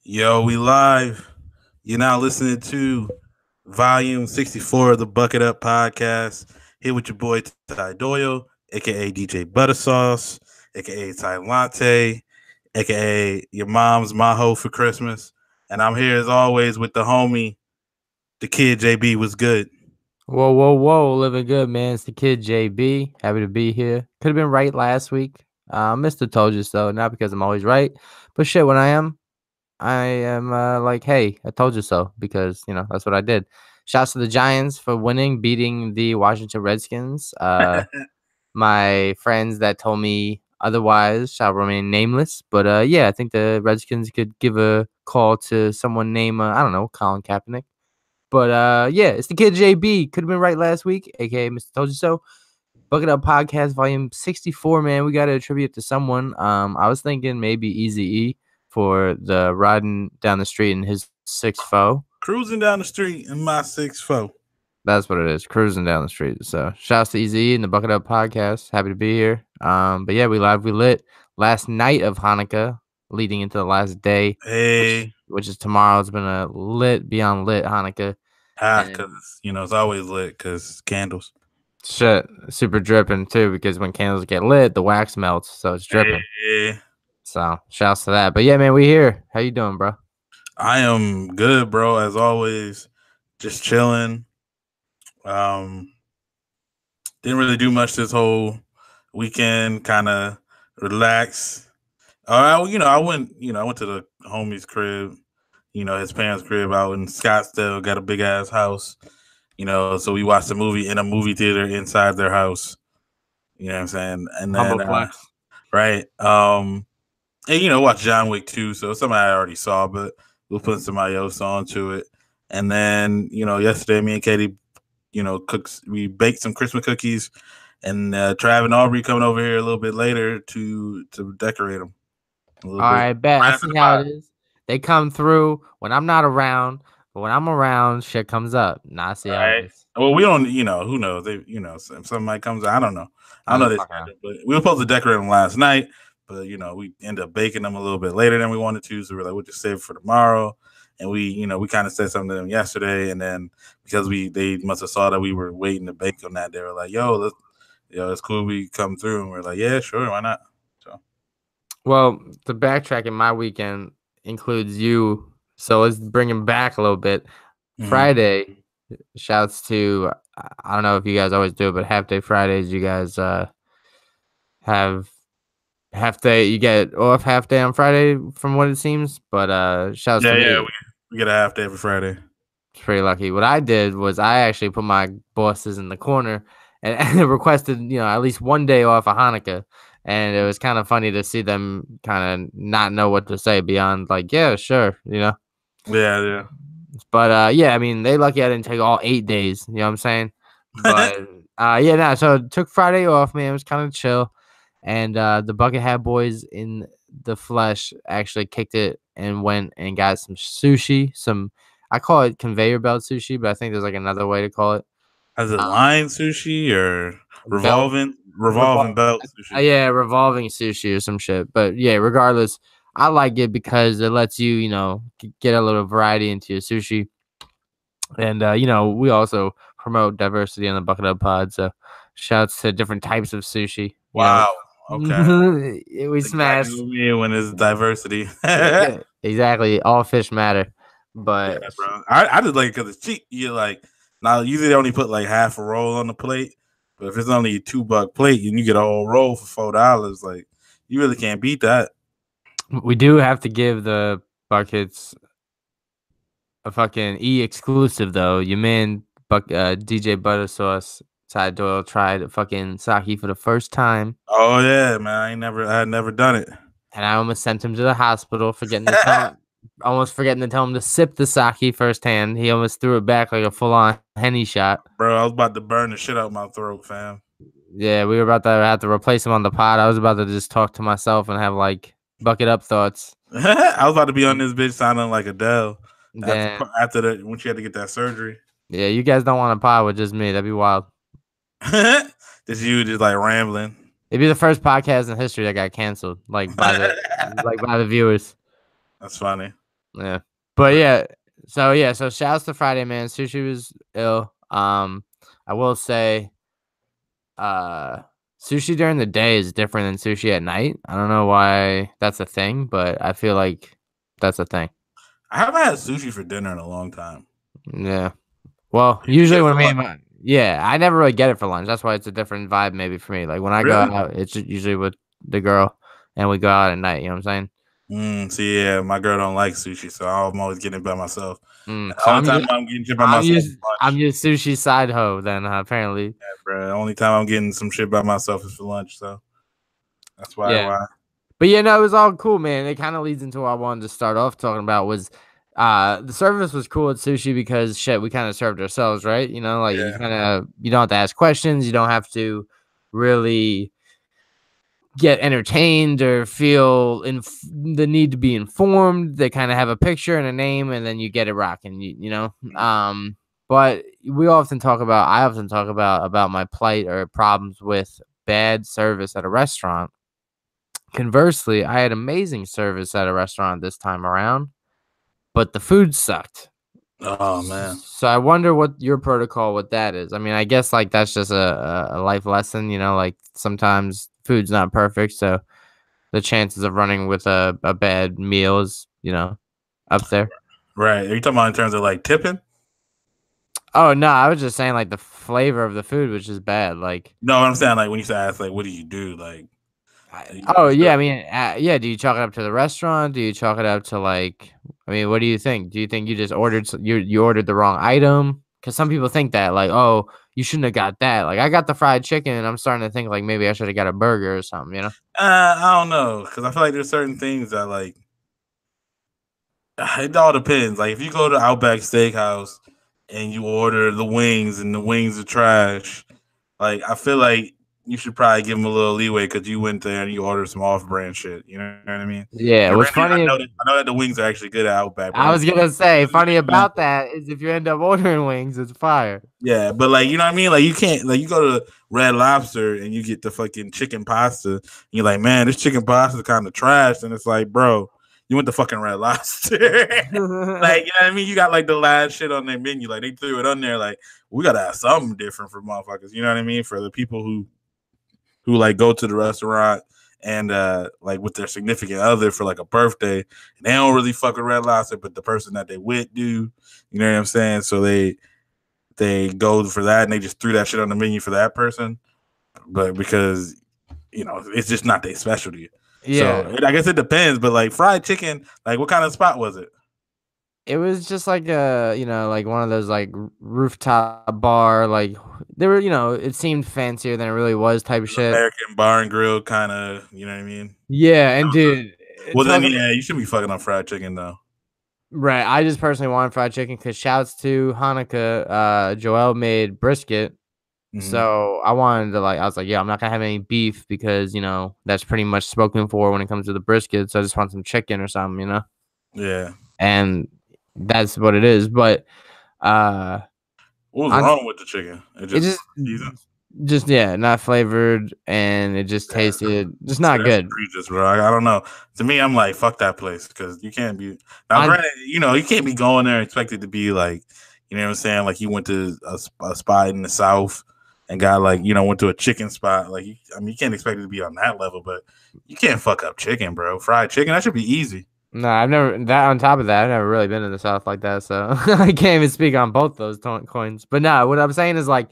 Yo, we live. You're now listening to volume 64 of the Bucket Up Podcast. Here with your boy Ty Doyle, aka DJ Buttersauce, aka Ty Latte, aka your mom's Maho for Christmas. And I'm here as always with the homie, the kid JB was good. Whoa, whoa, whoa. Living good, man. It's the kid JB. Happy to be here. Could have been right last week. Mr. Told you so. Not because I'm always right. But shit, when I am like, hey, I told you so. Because, that's what I did. Shouts to the Giants for winning, beating the Washington Redskins. My friends that told me otherwise shall remain nameless. But, yeah, I think the Redskins could give a call to someone named, I don't know, Colin Kaepernick. But yeah, it's the kid JB. Could have been right last week, aka Mr. Told You So. Bucket Up Podcast, volume 64, man. We got to attribute it to someone. I was thinking maybe Easy E for the riding down the street in his 6'4". Cruising down the street in my 6'4". That's what it is, cruising down the street. So shouts to Easy E and the Bucket Up Podcast. Happy to be here. But yeah, we lit last night of Hanukkah, leading into the last day, Hey. which is tomorrow. It's been a lit, beyond lit Hanukkah. Because, it's always lit because candles. Shit, super dripping too, because when candles get lit, the wax melts, so it's dripping. Hey. So shouts to that. But yeah, man, we here. How you doing, bro? I am good, bro. As always, just chilling. Didn't really do much this whole weekend. Kind of relax. I went to the homie's crib. His parents' crib out in Scottsdale. Got a big ass house. So we watched the movie in a movie theater inside their house. You know what I'm saying? And then, right. And watch John Wick 2. So something I already saw, but we'll put somebody else onto it. And then, yesterday me and Katie, we baked some Christmas cookies, and Trav and Aubrey coming over here a little bit later to decorate them. All right, bet. I see how it is. They come through when I'm not around, but when I'm around, shit comes up. Nah, I see how it is. Well, we don't, who knows? They, if somebody comes, I don't know. I don't know this, but we were supposed to decorate them last night, but we ended up baking them a little bit later than we wanted to, so we're like, we'll just save it for tomorrow. And we kind of said something to them yesterday, and then because they must have saw that we were waiting to bake on that, they were like, "Yo, it's cool. We come through," and we're like, "Yeah, sure, why not?" So, well, the backtracking my weekend includes you, so let's bring him back a little bit. Mm-hmm. Friday, shouts to I don't know if you guys always do it, but half day Fridays, you guys have half day. You get off half day on Friday, from what it seems. But shouts to me. Yeah, we get a half day for Friday. It's pretty lucky. What I did was I actually put my bosses in the corner and requested, at least one day off of Hanukkah. And it was kind of funny to see them kind of not know what to say beyond like, yeah, sure, Yeah. But yeah, I mean, they lucky I didn't take all 8 days. You know what I'm saying? But yeah, no. So took Friday off, man. It was kind of chill. And the Bucket Hat Boys in the flesh actually kicked it and went and got some sushi. I call it conveyor belt sushi, but I think there's like another way to call it. Is it line sushi or revolving belt sushi? Yeah, revolving sushi or some shit. But yeah, regardless, I like it because it lets you, get a little variety into your sushi. And, we also promote diversity on the Bucket Up Pod. So shouts to different types of sushi. Wow. Okay. We smashed. Exactly when it's diversity. Yeah, exactly. All fish matter. But yeah, bro. I just like it because it's cheap. You're like, now usually they only put like half a roll on the plate. But if it's only a $2 plate and you get a whole roll for $4, like you really can't beat that. We do have to give the buckets a fucking exclusive though. Your man DJ Buttersauce Ty Doyle tried a fucking sake for the first time. Oh yeah, man. I had never done it. And I almost sent him to the hospital for forgetting to tell him to sip the sake firsthand. He almost threw it back like a full-on Henny shot. Bro, I was about to burn the shit out my throat, fam. Yeah, we were about to have to replace him on the pod. I was about to just talk to myself and have like bucket up thoughts. I was about to be on this bitch sounding like Adele after when she had to get that surgery. Yeah, you guys don't want a pod with just me. That'd be wild. Just you just like rambling. It'd be the first podcast in history that got canceled, like by the viewers. That's funny. Yeah. But yeah, so shouts to Friday, man. Sushi was ill. I will say, uh, sushi during the day is different than sushi at night. I don't know why that's a thing, but I feel like that's a thing. I haven't had sushi for dinner in a long time. Yeah. Well, You get usually it when for me lunch? and my yeah, I never really get it for lunch. That's why it's a different vibe maybe for me. Like when I go Really? out, it's usually with the girl and we go out at night, you know what I'm saying? See, yeah, my girl don't like sushi, so I'm always getting it by myself. And the So only time I'm getting shit by myself is I'm lunch. your sushi side hoe then, apparently. Yeah, bro. The only time I'm getting some shit by myself is for lunch, so that's why. Yeah. Why? But yeah, no, it was all cool, man. It kind of leads into what I wanted to start off talking about was the service was cool at sushi because shit, we kind of served ourselves, right? You know, like Yeah. you don't have to ask questions, you don't have to really get entertained or feel the need to be informed. They kind of have a picture and a name, and then you get it rocking. You know. But I often talk about my plight or problems with bad service at a restaurant. Conversely, I had amazing service at a restaurant this time around, but the food sucked. Oh man. So I wonder what your protocol with that is. I mean, I guess like that's just a life lesson, you know, like sometimes food's not perfect, so the chances of running with a bad meal is, you know, up there. Right. Are you talking about in terms of like tipping? Oh no, I was just saying like the flavor of the food was just bad. Like, No, I'm saying like when you say ask, like, what do you do? Like, oh so, yeah, I mean, yeah. Do you chalk it up to the restaurant? Do you chalk it up to like? I mean, what do you think? Do you think you just ordered you ordered the wrong item? Because some people think that like, oh, you shouldn't have got that. Like, I got the fried chicken, and I'm starting to think like maybe I should have got a burger or something. You know? I don't know because I feel like there's certain things that like it all depends. Like if you go to Outback Steakhouse and you order the wings and the wings are trash, like I feel like you should probably give them a little leeway because you went there and you ordered some off-brand shit. You know what I mean? Yeah. And What's granted, funny? I know that the wings are actually good at Outback, but I I'm was saying, gonna say, funny about that is if you end up ordering wings, it's fire. yeah, but like you know what I mean? Like you can't like you go to Red Lobster and you get the fucking chicken pasta, and you're like, man, this chicken pasta is kind of trash, and it's like, bro, you went to fucking Red Lobster. Like, you know what I mean? You got like the last shit on their menu. Like they threw it on there. Like we gotta have something different for motherfuckers. You know what I mean? For the people who like go to the restaurant and like with their significant other for like a birthday, and they don't really fuck with Red Lobster, but the person that they with do. You know what I'm saying? So they go for that and they just threw that shit on the menu for that person. But because you know it's just not their specialty. Yeah. So I guess it depends, but like fried chicken, like what kind of spot was it? It was just like you know, like one of those like rooftop bar, like they were, you know, it seemed fancier than it really was type of shit. American bar and grill kind of, you know what I mean? Yeah, and dude, Well then, talking yeah, you should be fucking on fried chicken though. right. I just personally wanted fried chicken because shouts to Hanukkah, Joel made brisket. Mm-hmm. So I wanted to I was like, yeah, I'm not gonna have any beef because you know that's pretty much spoken for when it comes to the brisket. So I just want some chicken or something, you know. Yeah. And that's what it is. But What was on, wrong with the chicken? It it just seasoned. just yeah, not flavored, and it just tasted just not That's good. egregious, bro. I don't know. To me, I'm like, fuck that place because you can't be. Now, On, granted, you know, you can't be going there and expect it to be like, you know what I'm saying? Like you went to a spot in the South and got like, you know, went to a chicken spot. Like, I mean, you can't expect it to be on that level, but you can't fuck up chicken, bro. Fried chicken, that should be easy. no, I've never that on top of that, I've never really been in the South like that, so I can't even speak on both those coins. But no, what I'm saying is like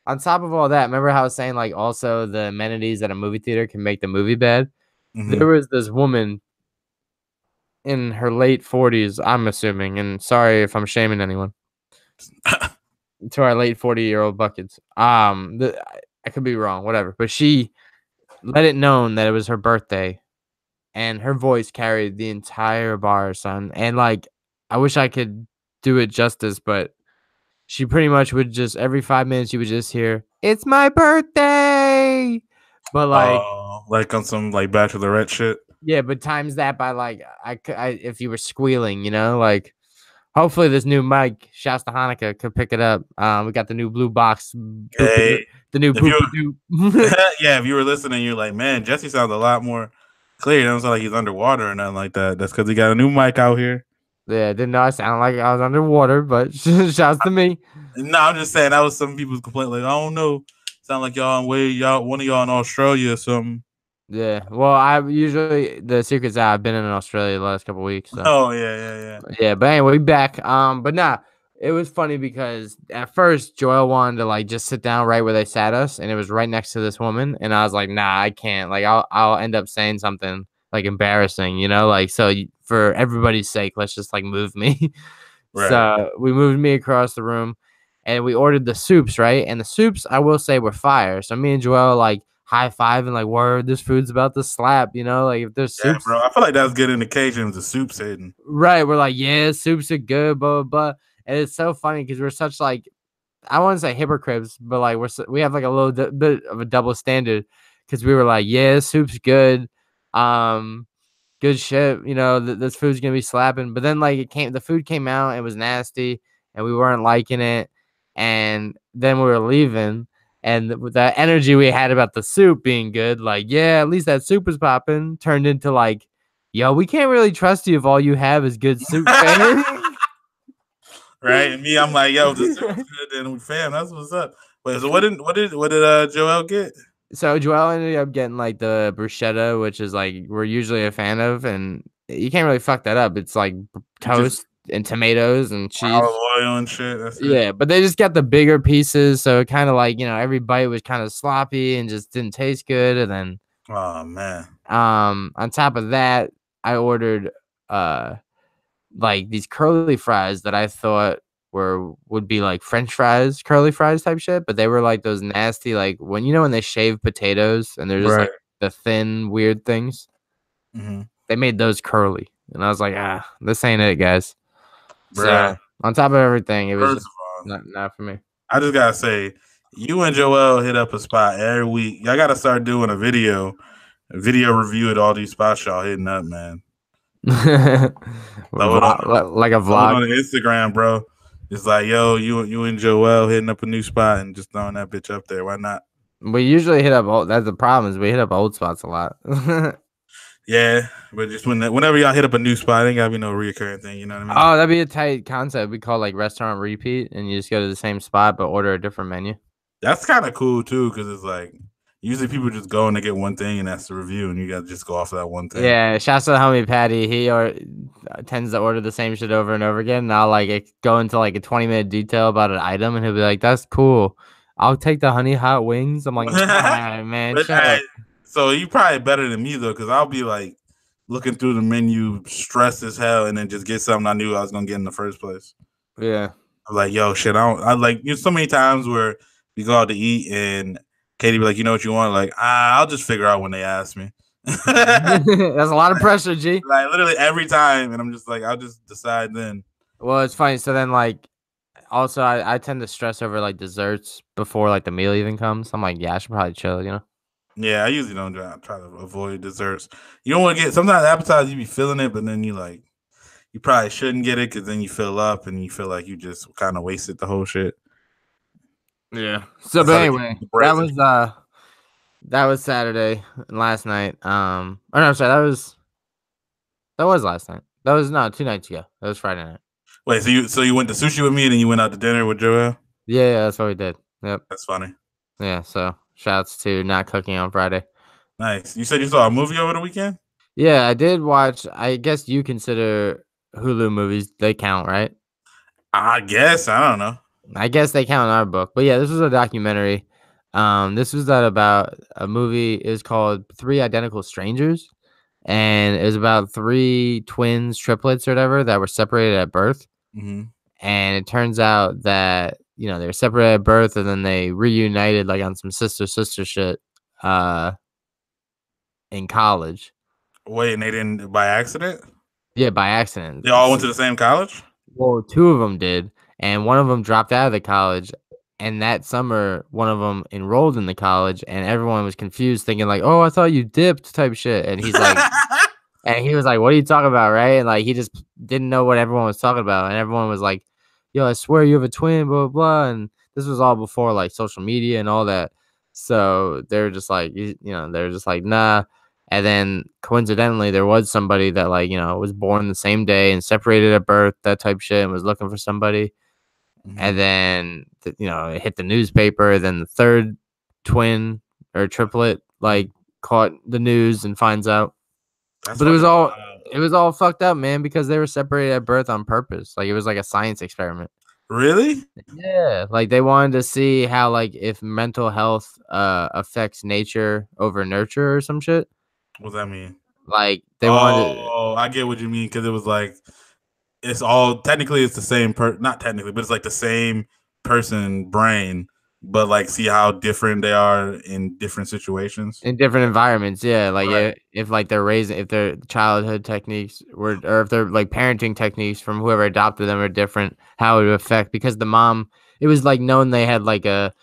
on top of all that, remember how I was saying like also the amenities at a movie theater can make the movie bad? Mm-hmm. There was this woman in her late 40s, I'm assuming, and sorry if I'm shaming anyone. To our late 40-year-old buckets. I could be wrong, whatever. But she let it known that it was her birthday, and her voice carried the entire bar, son. And like, I wish I could do it justice, but she pretty much would just every 5 minutes you would just hear, "It's my birthday," but Like on some like bachelorette shit. yeah, but times that by like if you were squealing, you know, like. Hopefully, this new mic, shouts to Hanukkah, could pick it up. We got the new blue box, Hey, the new if you boop. yeah, if you were listening, you're like, man, Jesse sounds a lot more clear. It doesn't sound like he's underwater or nothing like that. That's because he got a new mic out here. Yeah, didn't know I sounded like I was underwater, but shouts to me. No, I'm just saying that was some people's complaint. Like, I don't know, sound like one of y'all in Australia or something. Yeah, well, I usually the secret's out. I've been in Australia the last couple weeks, so Oh yeah. yeah. But anyway, we back. But nah, it was funny because at first Joel wanted to like just sit down right where they sat us, and it was right next to this woman, and I was like, nah, I can't. Like, I'll end up saying something like embarrassing, you know, like so for everybody's sake, let's just like move me. Right. So we moved me across the room, and we ordered the soups, right? And the soups, I will say, were fire. So me and Joel like high five and like, word, this food's about to slap, you know, like if there's Yeah, soups, bro. I feel like that was good indication of the soup's hidden. right? We're like, yeah, soups are good, blah blah blah. And it's so funny because we're such like, I wouldn't say hypocrites, but like we have like a little bit of a double standard because we were like, yeah, soup's good, good shit, you know, this food's gonna be slapping. But then like the food came out, it was nasty, and we weren't liking it. And then we were leaving, and with the energy we had about the soup being good, like, yeah, at least that soup was popping, turned into like, yo, we can't really trust you if all you have is good soup, fam. Right? And me, I'm like, yo, if the soup's good, then we fam. That's what's up. Wait, so what did Joel get? So Joel ended up getting like the bruschetta, which is like we're usually a fan of, and you can't really fuck that up. It's like toast and tomatoes and cheese. Olive oil and shit. That's it. Yeah, but they just got the bigger pieces, so it kind of like, you know, every bite was kind of sloppy and just didn't taste good. And then Oh man. on top of that, I ordered like these curly fries that I thought would be like French fries, curly fries type shit, but they were like those nasty, like when they shave potatoes and they're just like the thin weird things. Mm-hmm. They made those curly, and I was like, this ain't it, guys. Bruh. So on top of everything, it was First of all, not for me. I just gotta say, you and Joel hit up a spot every week. Y'all gotta start doing a video review at all these spots y'all hitting up, man. like a vlog on Instagram, bro. It's like, yo, you and Joel hitting up a new spot and just throwing that bitch up there. Why not? We usually hit up old. That's the problem, is we hit up old spots a lot. Yeah, but just whenever y'all hit up a new spot, it ain't gotta be no reoccurring thing. You know what I mean? Oh, that'd be a tight concept. We call like restaurant repeat, and you just go to the same spot but order a different menu. That's kind of cool too, because it's like usually people just go and they get one thing and that's the review, and you got to just go off of that one thing. Yeah, shouts to the homie Patty. He tends to order the same shit over and over again. And I'll like go into like a 20-minute detail about an item, and he'll be like, "That's cool. I'll take the honey hot wings." I'm like, "Nah, man, shut up." So you probably better than me though, because I'll be like looking through the menu, stressed as hell, and then just get something I knew I was gonna get in the first place. Yeah, I'm like, yo, shit, I like so many times where we go out to eat and Katie be like, you know what you want? Like, I'll just figure out when they ask me. that's a lot of pressure, G. Like literally every time, and I'm just like, I'll just decide then. Well, it's funny. So then, like, also I tend to stress over like desserts before like the meal even comes. I'm like, yeah, I should probably chill, you know. Yeah, I usually don't try to avoid desserts. You don't want to get sometimes appetizers you be feeling it, but then you probably shouldn't get it because then you fill up and you feel like you just kind of wasted the whole shit. Yeah. So, but anyway, that was Saturday and last night. Oh no, sorry, that was last night. That was 2 nights ago. That was Friday night. Wait, so you went to sushi with me and then you went out to dinner with Joel? Yeah, that's what we did. Yep. That's funny. Yeah, so shouts to not cooking on Friday. Nice. You said you saw a movie over the weekend? Yeah, I did watch. I guess you consider Hulu movies, they count, right? I guess. I don't know. I guess they count in our book. But yeah, this was a documentary. This was about a movie. It was called Three Identical Strangers. And it was about 3 twins, triplets, or whatever, that were separated at birth. Mm-hmm. And it turns out that, they were separated at birth, and then they reunited like on some sister shit in college. Wait, and they didn't by accident? Yeah, by accident. They all went to the same college? Well, 2 of them did, and one of them dropped out of the college. And that summer, one of them enrolled in the college, and everyone was confused, thinking like, "Oh, I thought you dipped," type shit. And he's like, and he was like, "What are you talking about, right?" And like he just didn't know what everyone was talking about, and everyone was like, "Yo, I swear you have a twin," blah blah blah. And this was all before like social media and all that, so they were just like, they're just like, nah. And then coincidentally, there was somebody that like, was born the same day and separated at birth, that type shit, and was looking for somebody. And then, it hit the newspaper. Then the third twin or triplet like caught the news and finds out. That's But wild. it was all fucked up, man, because they were separated at birth on purpose. Like it was like a science experiment. Really? Yeah, like they wanted to see how like if mental health affects nature over nurture or some shit. What does that mean? Like they wanted. Oh, I get what you mean because it was like it's all technically it's the same not technically, but it's like the same person brain, but like see how different they are in different situations. In different environments, yeah. Like Right. if like if their childhood techniques were, or if their like parenting techniques from whoever adopted them are different, how it would affect because the mom, it was like known they had like a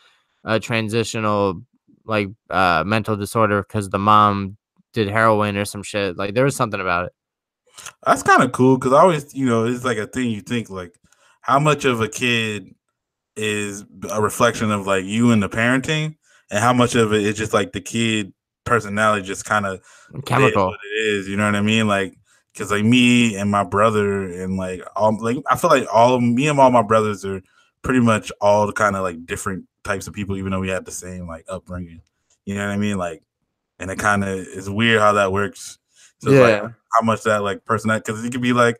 transitional like mental disorder because the mom did heroin or some shit. Like there was something about it. That's kind of cool because I always, it's like a thing you think like how much of a kid is a reflection of like you and the parenting, and how much of it is just like the kid personality just kind of Chemical. what it is. You know what I mean? Like because like me and my brother and like all like I feel like all of me and all my brothers are pretty much all kind of like different types of people, even though we had the same like upbringing. You know what I mean? Like, and it kind of is weird how that works. So it's like how much that like personality, because it could be like,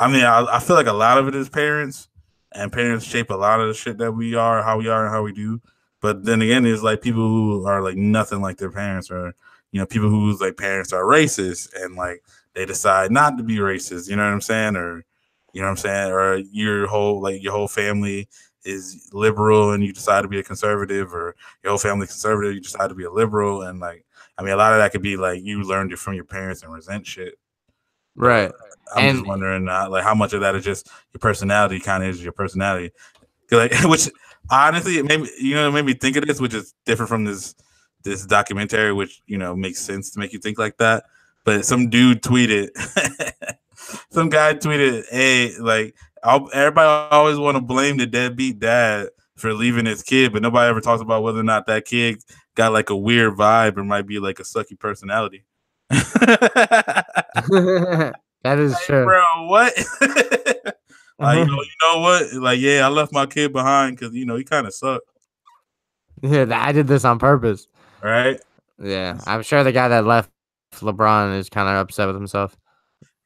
I mean, I feel like a lot of it is parents, and parents shape a lot of the shit that we are, how we are, and how we do. But then again, there's like people who are like nothing like their parents, or people whose like parents are racist, and like they decide not to be racist. You know what I'm saying? Or or your whole family is liberal and you decide to be a conservative, or your whole family conservative, you decide to be a liberal, and like I mean, a lot of that could be like you learned it from your parents and resent shit. Right. I'm just wondering, like, how much of that is just your personality, kind of is your personality. Like, which honestly, it made me think of this, which is different from this documentary, which makes sense to make you think like that. But some dude tweeted, some guy tweeted, "Hey, like, everybody always want to blame the deadbeat dad for leaving his kid, but nobody ever talks about whether or not that kid got like a weird vibe or might be like a sucky personality." That is like, true. bro, what? Like, you know what? Like, yeah, I left my kid behind because he kind of sucked. Yeah, I did this on purpose. Right? Yeah, I'm sure the guy that left LeBron is kind of upset with himself.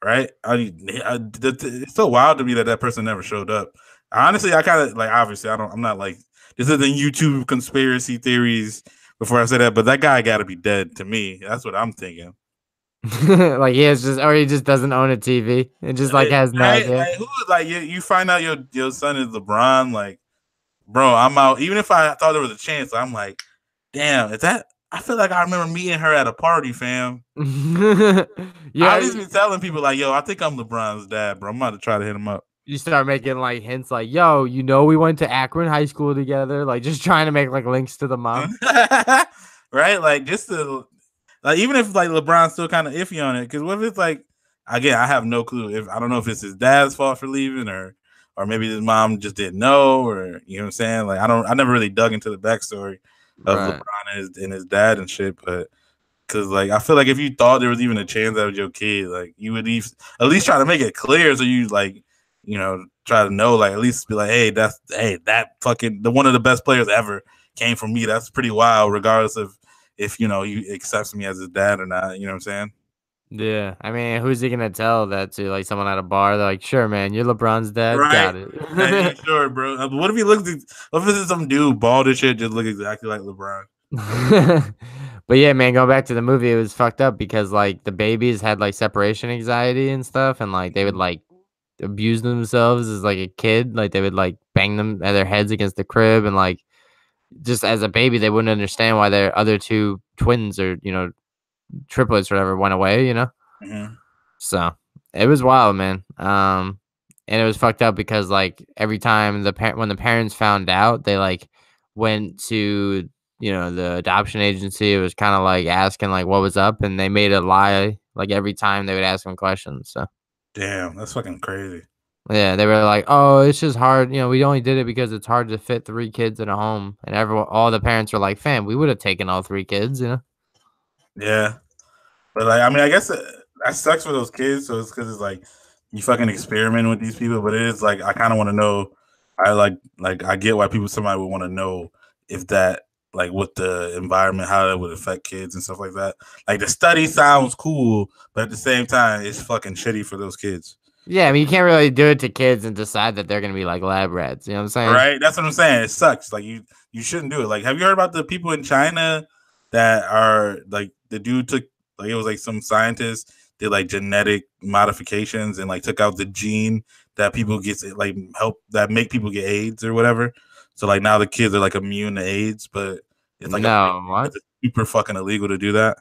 Right? It's so wild to me that person never showed up. Honestly, I kind of like. Obviously, I'm not like this isn't YouTube conspiracy theories. Before I say that, but that guy got to be dead to me. That's what I'm thinking. Like he just doesn't own a TV and just like has no idea. Like, you find out your son is LeBron, like, bro, I'm out. Even if I thought there was a chance, I'm like, damn, is that? I feel like I remember meeting her at a party, fam. Yeah, I used to be telling people like, yo, I think I'm LeBron's dad, bro. I'm about to try to hit him up. You start making like hints like, yo, we went to Akron High School together, like just trying to make like links to the mom. Right? Like just to like even if like LeBron's still kind of iffy on it, because what if it's like again, I have no clue. If I don't know if it's his dad's fault for leaving or maybe his mom just didn't know, or you know what I'm saying? Like I never really dug into the backstory of LeBron and his dad and shit, but because like I feel like if you thought there was even a chance that was your kid, like you would at least try to make it clear so you like try to know, like at least be like, hey, that fucking one of the best players ever came from me. That's pretty wild, regardless of if he accepts me as his dad or not. You know what I'm saying? Yeah, I mean, who's he gonna tell that to? Like someone at a bar? They're like, "Sure, man, you're LeBron's dad. Right? Got it." Hey, sure, bro. What if he looks? What if this is some dude bald as shit, just look exactly like LeBron? But yeah, man, going back to the movie, it was fucked up because like the babies had like separation anxiety and stuff, and like they would like abuse themselves as like a kid. Like they would like bang them at their heads against the crib, and like just as a baby, they wouldn't understand why their other two twins or triplets or whatever went away. Mm-hmm. So it was wild, man. And it was fucked up because like every time when the parents found out, they like went to the adoption agency. It was kind of like asking like what was up, and they made a lie like every time they would ask them questions. So damn, that's fucking crazy. Yeah, they were like, "Oh, it's just hard. We only did it because it's hard to fit 3 kids in a home." And all the parents were like, "Fam, we would have taken all 3 kids." Yeah. But like, I mean, I guess that sucks for those kids. So it's because it's like you fucking experiment with these people. But it is like I kind of want to know. I like I get why somebody would want to know if that like with the environment how that would affect kids and stuff like that. Like the study sounds cool, but at the same time, it's fucking shitty for those kids. Yeah, I mean, you can't really do it to kids and decide that they're gonna be like lab rats. You know what I'm saying? Right? That's what I'm saying. It sucks. Like you shouldn't do it. Like, have you heard about the people in China that are like the dude took like it was like some scientist did like genetic modifications and like took out the gene that people get like help that make people get AIDS or whatever. So like now the kids are like immune to AIDS, but it's like what? it's super fucking illegal to do that.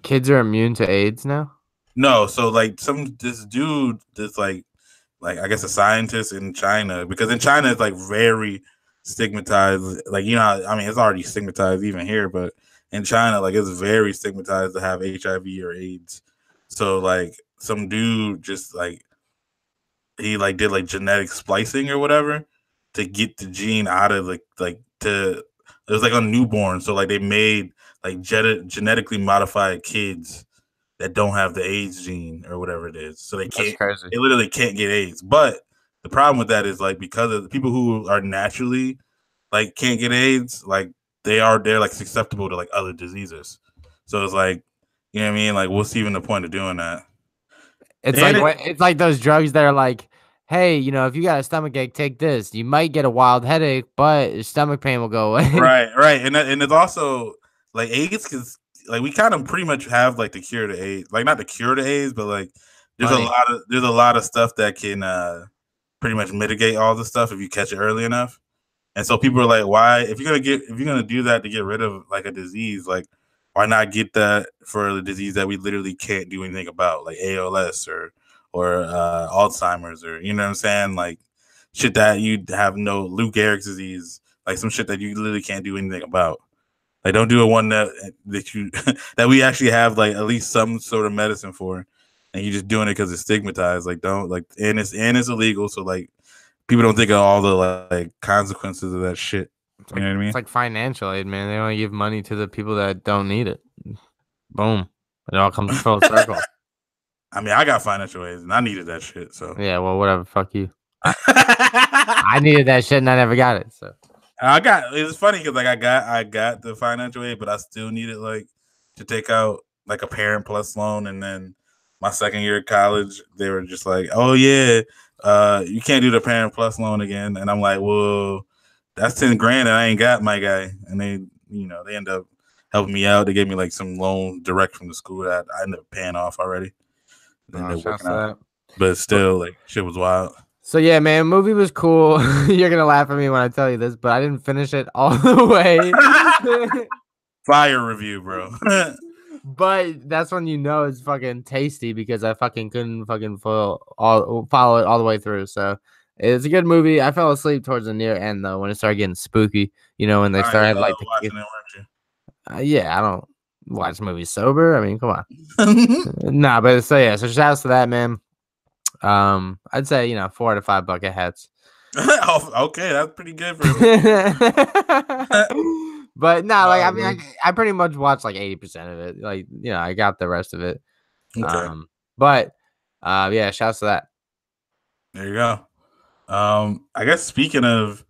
Kids are immune to AIDS now? No, so like this dude that's like I guess a scientist in China because in China it's like very stigmatized. Like I mean it's already stigmatized even here, but in China like it's very stigmatized to have HIV or AIDS. So like some dude just like he like did like genetic splicing or whatever to get the gene out of like to it was like on newborn. So like they made like genetically modified kids that don't have the AIDS gene or whatever it is. So they literally can't get AIDS. But the problem with that is like because of the people who are naturally like can't get AIDS, like they're like susceptible to like other diseases. So it's like, you know what I mean? Like what's even the point of doing that? It's like those drugs that are like, hey, if you got a stomach ache, take this. You might get a wild headache, but your stomach pain will go away. Right. And it's also like AIDS because like we kind of pretty much have like the cure to AIDS, like not the cure to AIDS, but like there's a lot of stuff that can pretty much mitigate all the stuff if you catch it early enough. And so people are like, why if you're gonna do that to get rid of like a disease, like why not get that for the disease that we literally can't do anything about, like ALS or Alzheimer's or you know what I'm saying, like shit that you have no Lou Gehrig's disease, like some shit that you literally can't do anything about. Like, don't do a one that you that we actually have like at least some sort of medicine for, and you're just doing it because it's stigmatized. Like, don't like, and it's illegal. So like, people don't think of all the like consequences of that shit. You know what I mean? It's like financial aid, man. They only give money to the people that don't need it. Boom, it all comes full circle. I mean, I got financial aid and I needed that shit. So yeah, well, whatever. Fuck you. I needed that shit and I never got it. So. It's funny because like I got the financial aid, but I still needed like to take out like a Parent Plus loan, and then my second year of college, they were just like, "Oh yeah, you can't do the Parent Plus loan again," and I'm like, "Well, that's $10,000 and I ain't got my guy," and they they end up helping me out. They gave me like some loan direct from the school that I ended up paying off already. Working out. But still, like shit was wild. So yeah, man, movie was cool. You're gonna laugh at me when I tell you this, but I didn't finish it all the way. Fire review, bro. But that's when it's fucking tasty because I fucking couldn't fucking follow it all the way through. So it's a good movie. I fell asleep towards the near end though when it started getting spooky. When they started like watching it, weren't you? Yeah, I don't watch movies sober. I mean, come on. Nah, but so yeah, so shouts to that, man. I'd say 4 out of 5 bucket hats. Okay, that's pretty good for But no, like I mean, I pretty much watched like 80% of it. Like I got the rest of it. Okay. But yeah, shouts to that. There you go. I guess speaking of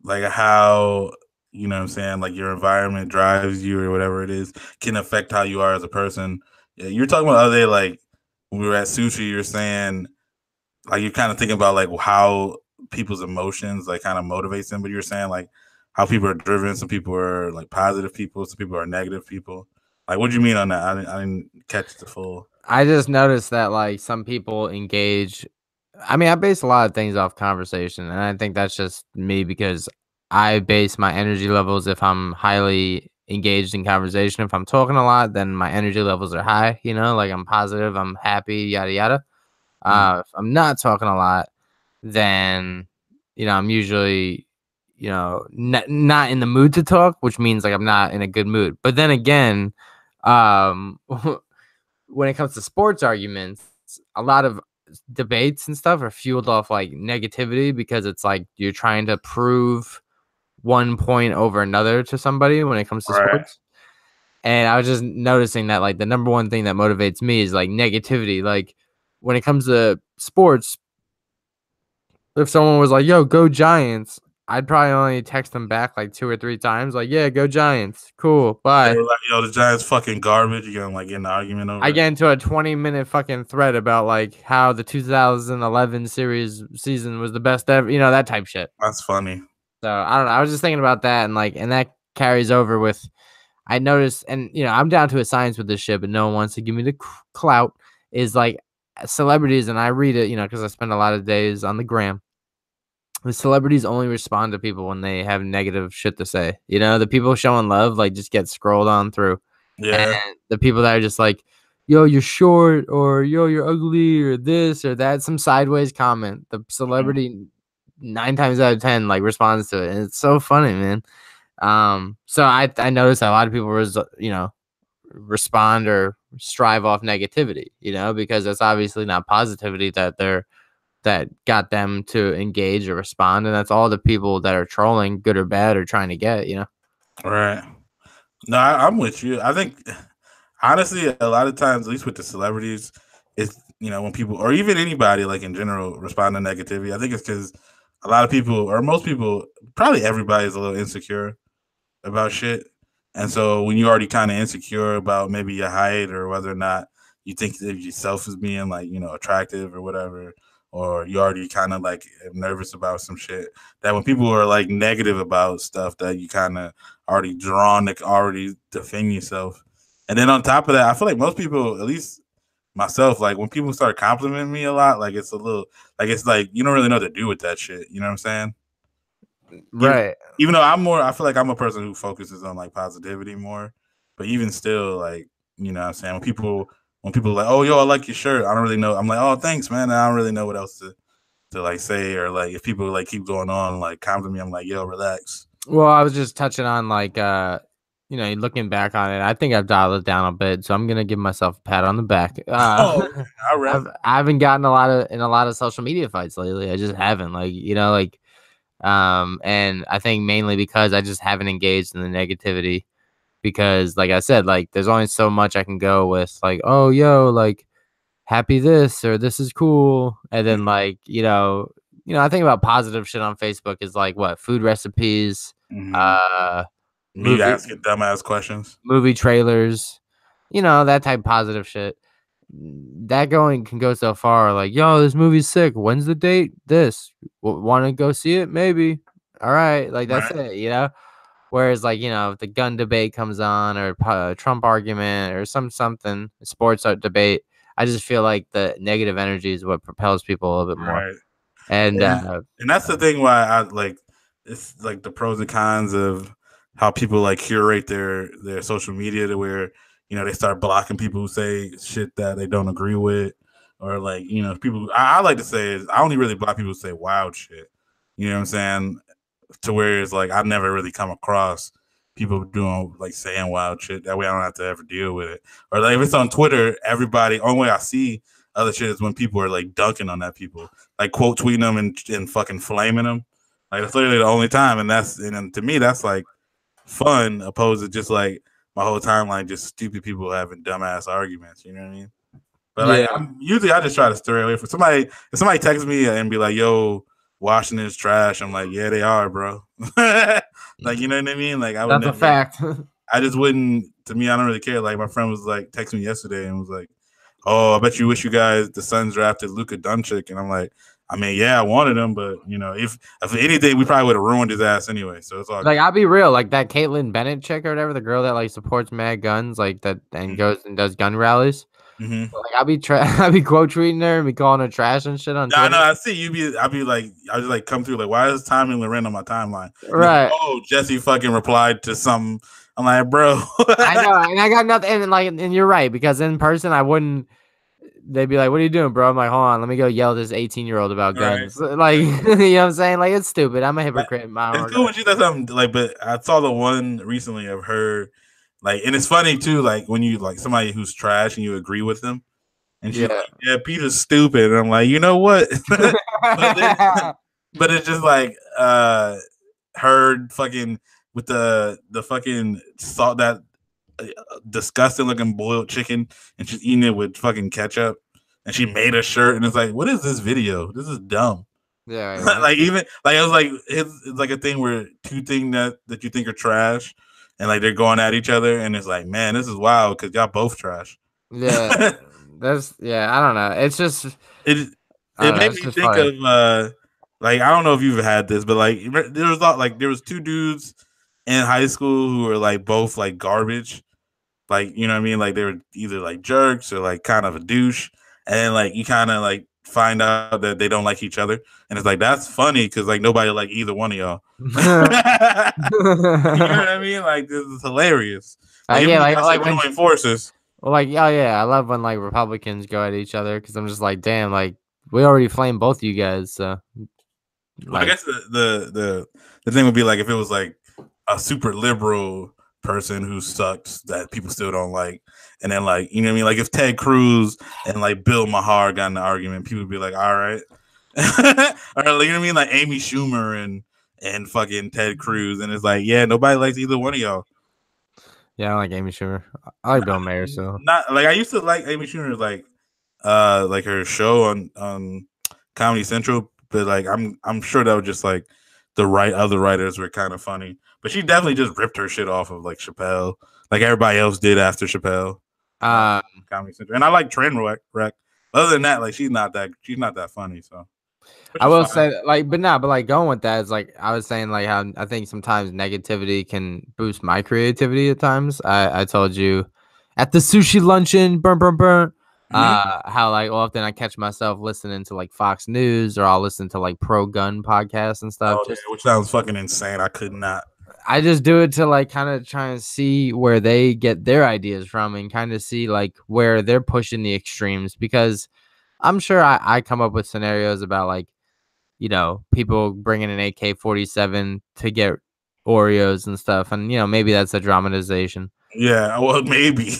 like how what I'm saying, like your environment drives you or whatever it is can affect how you are as a person. Yeah, you're talking about the other day, like when we were at sushi, you're saying like you're kind of thinking about like how people's emotions like kind of motivates them, but you're saying like how people are driven. Some people are like positive people, some people are negative people. Like, what do you mean on that? I didn't catch the full. I just noticed that like some people engage. I mean, I base a lot of things off conversation, and I think that's just me because I base my energy levels if I'm highly engaged in conversation. If I'm talking a lot, then my energy levels are high. Like I'm positive, I'm happy, yada yada. If I'm not talking a lot, then I'm usually not in the mood to talk, which means like I'm not in a good mood. But then again, when it comes to sports arguments, a lot of debates and stuff are fueled off like negativity because it's like you're trying to prove one point over another to somebody when it comes to sports. And I was just noticing that like the number one thing that motivates me is like negativity. Like when it comes to sports, if someone was like, "Yo, go Giants," I'd probably only text them back like 2 or 3 times, like, "Yeah, go Giants. Cool. They Bye." were like, "Yo, the Giants fucking garbage." You're gonna like get in an argument over I it. get into a 20-minute fucking thread about like how the 2011 series season was the best ever, that type shit. That's funny. So I don't know. I was just thinking about that, and that carries over with. I noticed, and I'm down to a science with this shit, but no one wants to give me the clout. Is like celebrities, and I read it, because I spend a lot of days on the gram. The celebrities only respond to people when they have negative shit to say. The people showing love like just get scrolled on through. Yeah. And the people that are just like, "Yo, you're short," or "Yo, you're ugly," or this or that, some sideways comment. The celebrity 9 times out of 10 like responds to it, and it's so funny, man. So I noticed that a lot of people respond or strive off negativity, because that's obviously not positivity that got them to engage or respond, and that's all the people that are trolling, good or bad, are trying to get. Right. No, I'm with you. I think honestly, a lot of times, at least with the celebrities, it's when people or even anybody like in general respond to negativity. I think it's because a lot of people or most people, probably everybody, is a little insecure about shit. And so when you're already kind of insecure about maybe your height or whether or not you think of yourself as being like, attractive or whatever, or you already kind of like nervous about some shit, that when people are like negative about stuff that you kind of already drawn to already defend yourself. And then on top of that, I feel like most people, at least myself, like when people start complimenting me a lot, like it's a little, like it's like you don't really know what to do with that shit. You know what I'm saying? Right. Even though I feel like I'm a person who focuses on like positivity more, but even still, like, what I'm saying, when people are like, "Oh, yo, I like your shirt," I don't really know. I'm like, "Oh, thanks, man." And I don't really know what else to like say, or like if people like keep going on like compliment me, I'm like, "Yo, relax." Well, I was just touching on like looking back on it, I think I've dialed it down a bit, so I'm gonna give myself a pat on the back. Oh, all right. I haven't gotten a lot of social media fights lately. I just haven't, and I think mainly because I just haven't engaged in the negativity. Because, like I said, like there's only so much I can go with, like, "Oh, yo, like happy this," or "This is cool," and then I think about positive shit on Facebook is like what food recipes, Mm-hmm. uh, Me movie asking dumbass questions. movie trailers, that type of positive shit. That going can go so far. Like, "Yo, this movie's sick. When's the date? This. Want to go see it? Maybe. All right." Like that's Right. it. Whereas, like, if the gun debate comes on or Trump argument or something sports debate, I just feel like the negative energy is what propels people a little bit more. Right. And And that's the thing why I like it's like the pros and cons of how people like curate their social media to where they start blocking people who say shit that they don't agree with, or like people. I like to say is I only really block people who say wild shit. You know what I'm saying? To where it's like I've never really come across people doing like saying wild shit. That way I don't have to ever deal with it. Or like if it's on Twitter, everybody only way I see other shit is when people are like dunking on that people, like quote tweeting them and fucking flaming them. Like that's literally the only time, and to me that's like fun opposed to just like my whole timeline just stupid people having dumbass arguments. You know what I mean? But like yeah, usually I just try to stray away from somebody. If somebody texts me and be like, "Yo, Washington's trash," I'm like, "Yeah, they are, bro." Like you know what I mean? Like I would that's a never. fact. I just wouldn't. To me, I don't really care. Like my friend was like texting me yesterday and was like, "Oh, I bet you wish you guys the Suns drafted Luka Doncic," and I'm like, "I mean, yeah, I wanted him, but if anything, we probably would have ruined his ass anyway. So it's all Like, good." I'll be real, like that Caitlyn Bennett chick or whatever, the girl that like supports mad guns, like that, and goes and does gun rallies. Mm-hmm. Like I'll be quote tweeting her and be calling her trash and shit on Yeah, I Twitter. know. I see you be. I be like, I just like come through. Like, why is Tommy Loren on my timeline? And Right. oh, Jesse fucking replied to some. I'm like, bro. I know, and I got nothing. And you're right, because in person I wouldn't. They'd be like, "What are you doing, bro?" I'm like, "Hold on, let me go yell at this 18-year-old about Right. guns." Like, you know what I'm saying? Like, it's stupid. I'm a Like, hypocrite in my own it's cool when regard. she does something like, but I saw the one recently of her, like, and it's funny too, like when you like somebody who's trash and you agree with them, and she's Yeah. like, "Yeah, Peter's stupid," and I'm like, you know what? but then, but it's just like her fucking with the fucking salt that disgusting looking boiled chicken, and she's eating it with fucking ketchup. And she made a shirt, and it's like, what is this video? This is dumb. Yeah, Like even like it was like it's like a thing where two things that you think are trash, and like they're going at each other, and it's like, man, this is wild because y'all both trash. yeah. That's I don't know. It's just it I it don't know. made It's me just think funny. of like I don't know if you've had this, but like there was two dudes in high school who were like both like garbage, like you know what I mean, like they were either like jerks or like kind of a douche, and then like you kind of like find out that they don't like each other, and it's like that's funny because like nobody like either one of y'all. You know what I mean? Like this is hilarious. Like if Yeah, you guys like should when join forces. well, like oh yeah, I love when like Republicans go at each other because I'm just like, damn, like we already flamed both of you guys, so Well, I like guess the thing would be like if it was like a super liberal person who sucks that people still don't like, and then like you know what I mean, like if Ted Cruz and like Bill Maher got in an argument, people would be like, all right, or like, you know what I mean, like Amy Schumer and fucking Ted Cruz, and it's like yeah, nobody likes either one of y'all. yeah, I like Amy Schumer. I like Bill Mayer, so Not like I used to like Amy Schumer like her show on Comedy Central, but like I'm sure that was just like the other writers were kind of funny, but she definitely just ripped her shit off of like Chappelle, like everybody else did after Chappelle. uh Comedy Central, and I like Trainwreck. Other than that, like she's not that funny. So, which I is will fine. say that, like, but but like going with that is like I was saying like how I think sometimes negativity can boost my creativity at times. I told you at the sushi luncheon, burn, Mm-hmm. how like often I catch myself listening to like Fox News or I'll listen to like pro gun podcasts and stuff. Oh yeah, which sounds fucking insane. I could not. I just do it to like kind of try and see where they get their ideas from and kind of see like where they're pushing the extremes because I'm sure I come up with scenarios about like people bringing an AK-47 to get Oreos and stuff. And, maybe that's a dramatization. Yeah, well, maybe.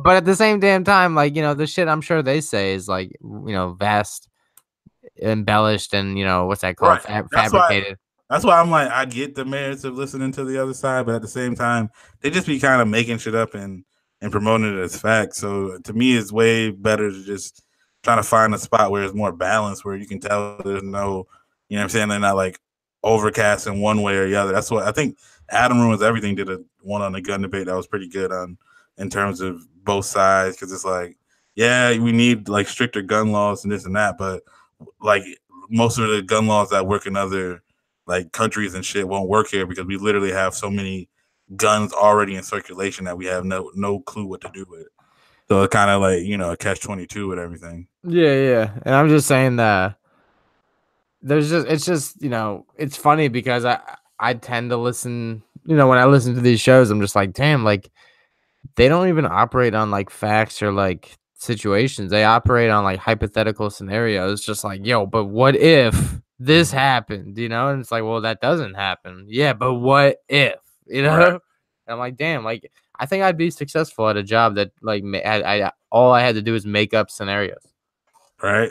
But at the same damn time, like, the shit I'm sure they say is like, vast, embellished, and, what's that called? Right. That's why. Fabricated. That's why I'm like, I get the merits of listening to the other side, but at the same time, they just be kind of making shit up and promoting it as fact. So to me, it's way better to just trying to find a spot where it's more balanced, where you can tell there's no, you know what I'm saying, they're not like overcast in one way or the other. That's what I think. Adam Ruins Everything did a one on the gun debate that was pretty good on in terms of both sides because it's like, yeah, we need like stricter gun laws and this and that, but like most of the gun laws that work in other like countries and shit won't work here because we literally have so many guns already in circulation that we have no clue what to do with it. So it's kind of like a catch-22 with everything. Yeah. And I'm just saying that it's just it's funny because I tend to listen. When I listen to these shows, I'm just like, damn, like they don't even operate on like facts or like situations. They operate on like hypothetical scenarios. Just like, yo, but what if this happened? And it's like, well, that doesn't happen. Yeah, but what if? Right. And I'm like, damn, like I think I'd be successful at a job that like I all I had to do is make up scenarios. Right.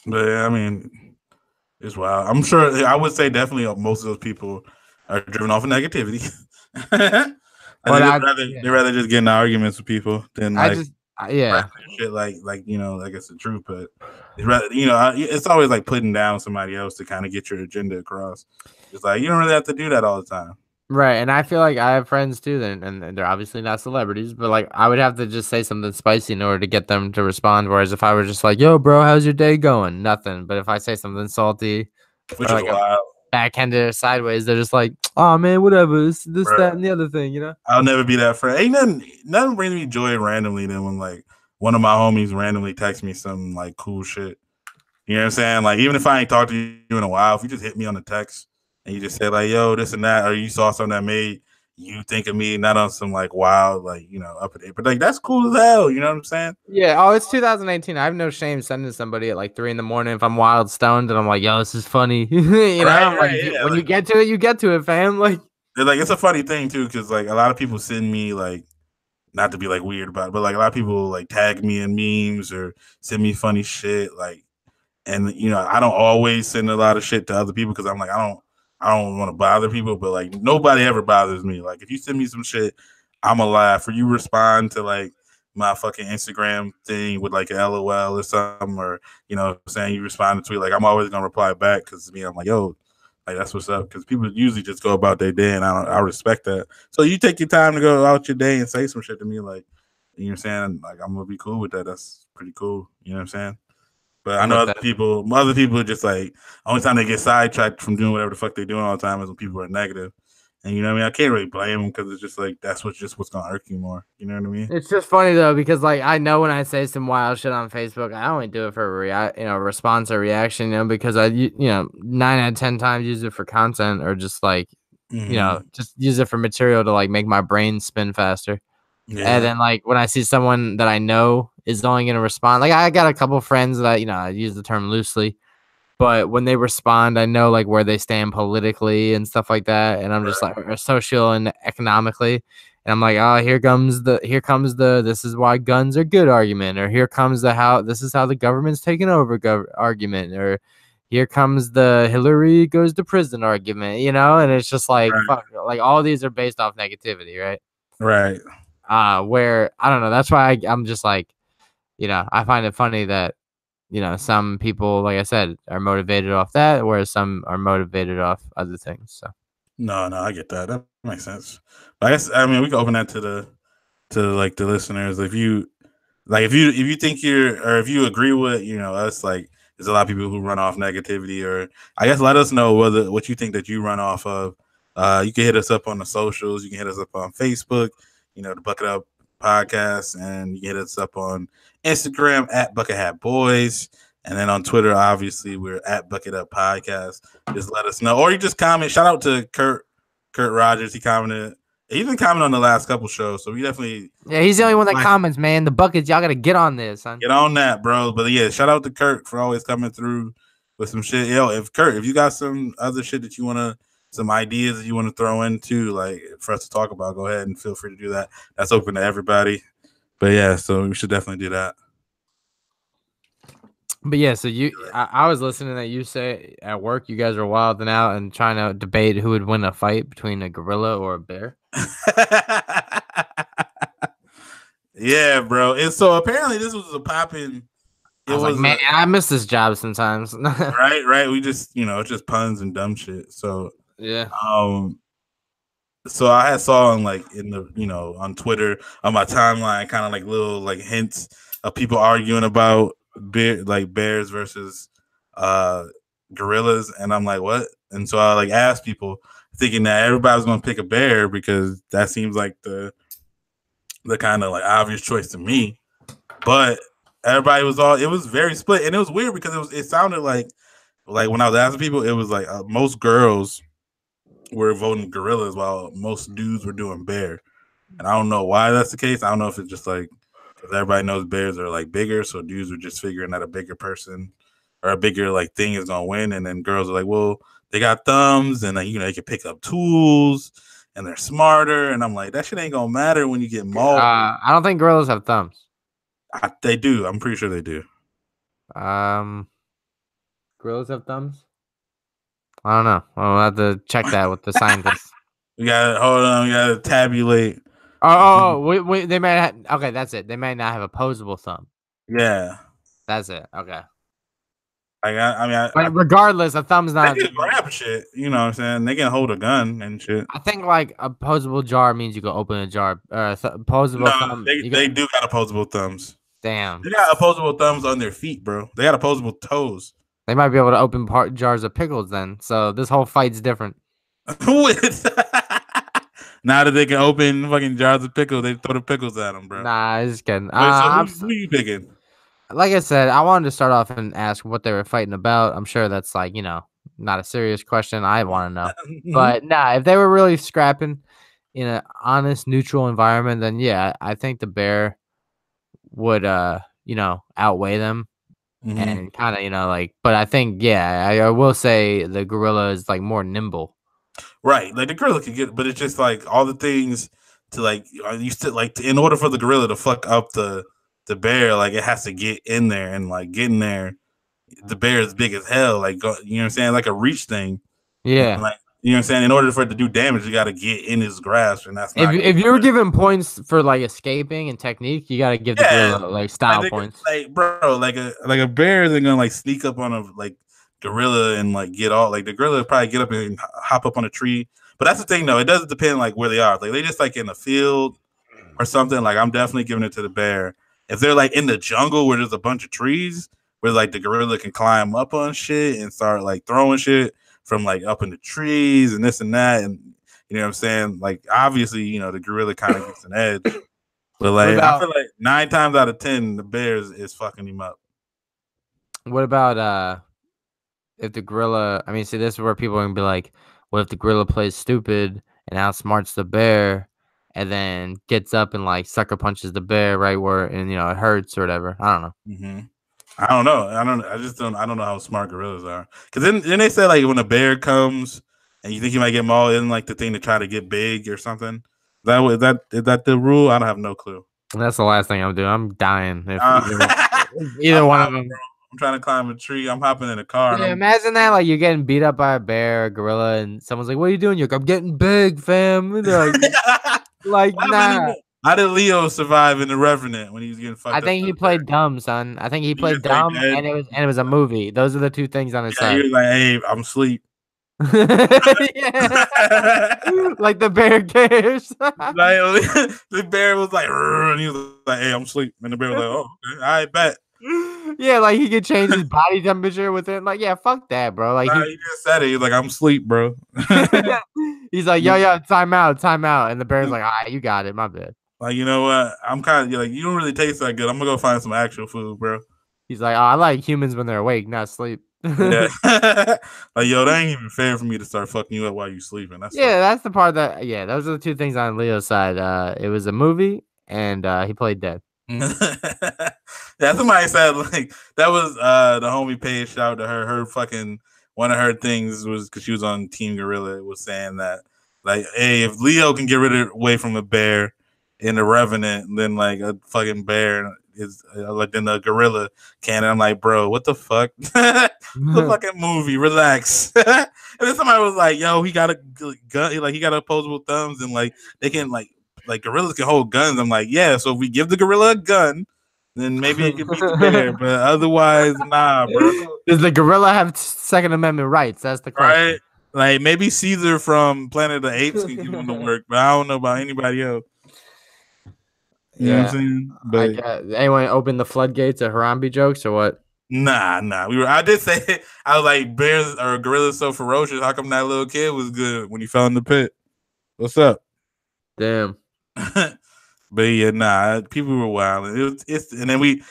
But yeah, I mean, it's wild. I'm sure I would say definitely most of those people are driven off of negativity. They rather just get in arguments with people than like shit like like it's the truth. But it's rather it's always like putting down somebody else to kind of get your agenda across. It's like you don't really have to do that all the time. Right, and I feel like I have friends too, and they're obviously not celebrities, but like I would have to just say something spicy in order to get them to respond. Whereas if I were just like, "Yo, bro, how's your day going?" Nothing. But if I say something salty, Which or is like a wild. backhanded or sideways, they're just like, "Oh man, whatever. This, that, and the other thing." I'll never be that friend. Ain't nothing brings me joy randomly than when like one of my homies randomly texts me some like cool shit. You know what I'm saying? Like even if I ain't talked to you in a while, if you just hit me on the text and you just say like, "Yo, this and that," or you saw something that made you think of me, not on some like wild, like up at it, but like that's cool as hell. You know what I'm saying? Yeah. Oh, it's 2018. I have no shame sending somebody at like 3 a.m. if I'm wild stoned and I'm like, "Yo, this is funny." I'm like, yeah, when like, you get to it, you get to it, fam. Like, it's a funny thing too, because like a lot of people send me like not to be like weird about it, but like a lot of people like tag me in memes or send me funny shit, like. And I don't always send a lot of shit to other people because I'm like I don't want to bother people, but like nobody ever bothers me. Like if you send me some shit, I'm a laugh. Or you respond to like my fucking Instagram thing with like a LOL or something, or saying you respond to tweet, like I'm always gonna reply back because me, I'm like, yo, like that's what's up. Because people usually just go about their day, and I respect that. So you take your time to go out your day and say some shit to me, like you know what I'm saying. Like I'm gonna be cool with that. That's pretty cool. You know what I'm saying. But I know other people are just like only time they get sidetracked from doing whatever the fuck they're doing all the time is when people are negative. And you know what I mean? I can't really blame them because it's just like that's what's gonna irk you more. You know what I mean? It's just funny though because like I know when I say some wild shit on Facebook, I only do it for response or reaction, because I 9 out of 10 times use it for content or just like just use it for material to like make my brain spin faster. Yeah. And then like when I see someone that I know is only gonna respond, like I got a couple friends that I use the term loosely. But when they respond, I know like where they stand politically and stuff like that, and I'm just like or social and economically, and I'm like, oh, here comes the this is why guns are good argument, or here comes this is how the government's taking over argument, or here comes the Hillary goes to prison argument, and it's just like fuck, like all these are based off negativity, right? Right. Where I don't know, that's why I'm just like, I find it funny that. Some people, like I said, are motivated off that, whereas some are motivated off other things. So, no, I get that. That makes sense. But I mean, we can open that to the listeners. If you think if you agree with us, like there's a lot of people who run off negativity, or I guess let us know what you think that you run off of. You can hit us up on the socials. You can hit us up on Facebook. The Bucket Up Podcast, and you can hit us up on Instagram at Bucket Hat Boys, and then on Twitter, obviously, we're at Bucket Up Podcast. Just let us know, or you just comment. Shout out to Kurt Rogers. He commented. He's been commenting on the last couple shows, so we definitely. Yeah, he's the only one that comments, man. The Buckets, y'all gotta get on this, son. Get on that, bro. But yeah, shout out to Kurt for always coming through with some shit. Yo, if you got some other shit that you wanna. Some ideas that you want to throw into, like for us to talk about, go ahead and feel free to do that. That's open to everybody. But yeah, so we should definitely do that. But yeah, so I was listening that you say at work you guys are wilding out and trying to debate who would win a fight between a gorilla or a bear. Yeah, bro. And so apparently this was a popping. I was like, man, I miss this job sometimes. Right. We just, it's just puns and dumb shit. So yeah. So I had saw on like in the on Twitter on my timeline kind of like little like hints of people arguing about bears versus gorillas, and I'm like, what? And so I like asked people, thinking that everybody was gonna pick a bear because that seems like the kind of like obvious choice to me, but everybody it was very split, and it was weird because it sounded like when I was asking people, it was like most girls were voting gorillas while most dudes were doing bear. And I don't know why that's the case. I don't know if it's just like because everybody knows bears are like bigger, so dudes are just figuring that a bigger person or a bigger like thing is gonna win, and then girls are like, well, they got thumbs and they can pick up tools and they're smarter, and I'm like, that shit ain't gonna matter when you get mauled. I don't think gorillas have thumbs. They do. I'm pretty sure they do. Gorillas have thumbs? I don't know. I'll have to check that with the scientists. We gotta tabulate. Wait, they might have, okay, that's it. They might not have opposable thumb. Yeah. That's it. Okay. But regardless, a thumb's not. They can grab shit. You know what I'm saying? They can hold a gun and shit. I think like opposable jar means you can open a jar. Opposable thumb. They do got opposable thumbs. Damn. They got opposable thumbs on their feet, bro. They got opposable toes. They might be able to open jars of pickles then. So this whole fight's different. Now that they can open fucking jars of pickles, they throw the pickles at them, bro. Nah, I just kidding. So who you picking? Like I said, I wanted to start off and ask what they were fighting about. I'm sure that's like, not a serious question. I want to know. But nah, if they were really scrapping in an honest, neutral environment, then yeah, I think the bear would, outweigh them. Mm-hmm. And kind of, but I think, yeah, I will say the gorilla is like more nimble. Right. Like the gorilla can get, but it's just like all the things to like, in order for the gorilla to fuck up the bear, like it has to get in there and like getting there. The bear is big as hell. Like, you know what I'm saying? Like a reach thing. Yeah. You know what I'm saying? In order for it to do damage, you got to get in his grasp, and that's not. If you were given points for like escaping and technique, you gotta give the Yeah, gorilla like style points. like bro, like a bear isn't gonna like sneak up on a like gorilla and like get all like the gorilla would probably get up and hop up on a tree. But that's the thing though, it doesn't depend like where they are. Like they just like in a field or something. Like I'm definitely giving it to the bear. If they're like in the jungle where there's a bunch of trees, where like the gorilla can climb up on shit and start like throwing shit from like up in the trees and this and that, and you know what I'm saying? Like obviously, you know, the gorilla kind of gets an edge. But like I feel like 9 times out of 10, the Bears is fucking him up. What about if the gorilla? I mean, see, this is where people are gonna be like, "What if the gorilla plays stupid and outsmarts the bear, and then gets up and like sucker punches the bear right where and it hurts or whatever?" I don't know. Mm-hmm. I don't know. I don't know how smart gorillas are. Because then they say like when a bear comes and you think you might get mauled in like the thing to try to get big or something. Is that the rule? I don't have no clue. And that's the last thing I'm doing. I'm dying if either one of them. I'm trying to climb a tree. I'm hopping in a car. Yeah, imagine that, like you're getting beat up by a bear, or gorilla, and someone's like, "What are you doing?" You're like, "I'm getting big, fam." Like nah. How did Leo survive in The Revenant when he was getting fucked up? I think he played dumb, son. I think he played dumb, and it was a movie. Those are the two things on his side. He was like, "Hey, I'm asleep." Like the bear cares. Like, the bear was like, and he was like, "Hey, I'm asleep," and the bear was like, "Oh, okay, I bet." Yeah, like he could change his body temperature within. Like, yeah, fuck that, bro. Like he just said it. He's like, "I'm asleep, bro." He's like, yo, time out, and the bear's like, "Ah, you got it, my bad." Like, you know what? I'm kind of like, you don't really taste that good. I'm gonna go find some actual food, bro. He's like, "Oh, I like humans when they're awake, not asleep." Yeah. Like, yo, that ain't even fair for me to start fucking you up while you sleeping. That's the part that those are the two things on Leo's side. It was a movie and he played dead. Yeah, somebody said like that was the homie Paige. Shout out to her. Her fucking one of her things was because she was on Team Gorilla. Was saying that like, hey, if Leo can get away from a bear in The Revenant, then like a fucking bear is like then the gorilla can. And I'm like, bro, what the fuck? The fucking movie. Relax. And then somebody was like, yo, he got a gun. Like he got opposable thumbs, and like they can like gorillas can hold guns. I'm like, yeah. So if we give the gorilla a gun, then maybe it could beat the bear. But otherwise, nah, bro. Does the gorilla have Second Amendment rights? That's the question. Right? Like maybe Caesar from Planet of the Apes can give him the work, but I don't know about anybody else. You know what I'm saying? But anyone open the floodgates of Harambe jokes or what? Nah. I did say I was like, bears or gorillas so ferocious. How come that little kid was good when he fell in the pit? What's up? Damn. But yeah, nah, people were wild. And then we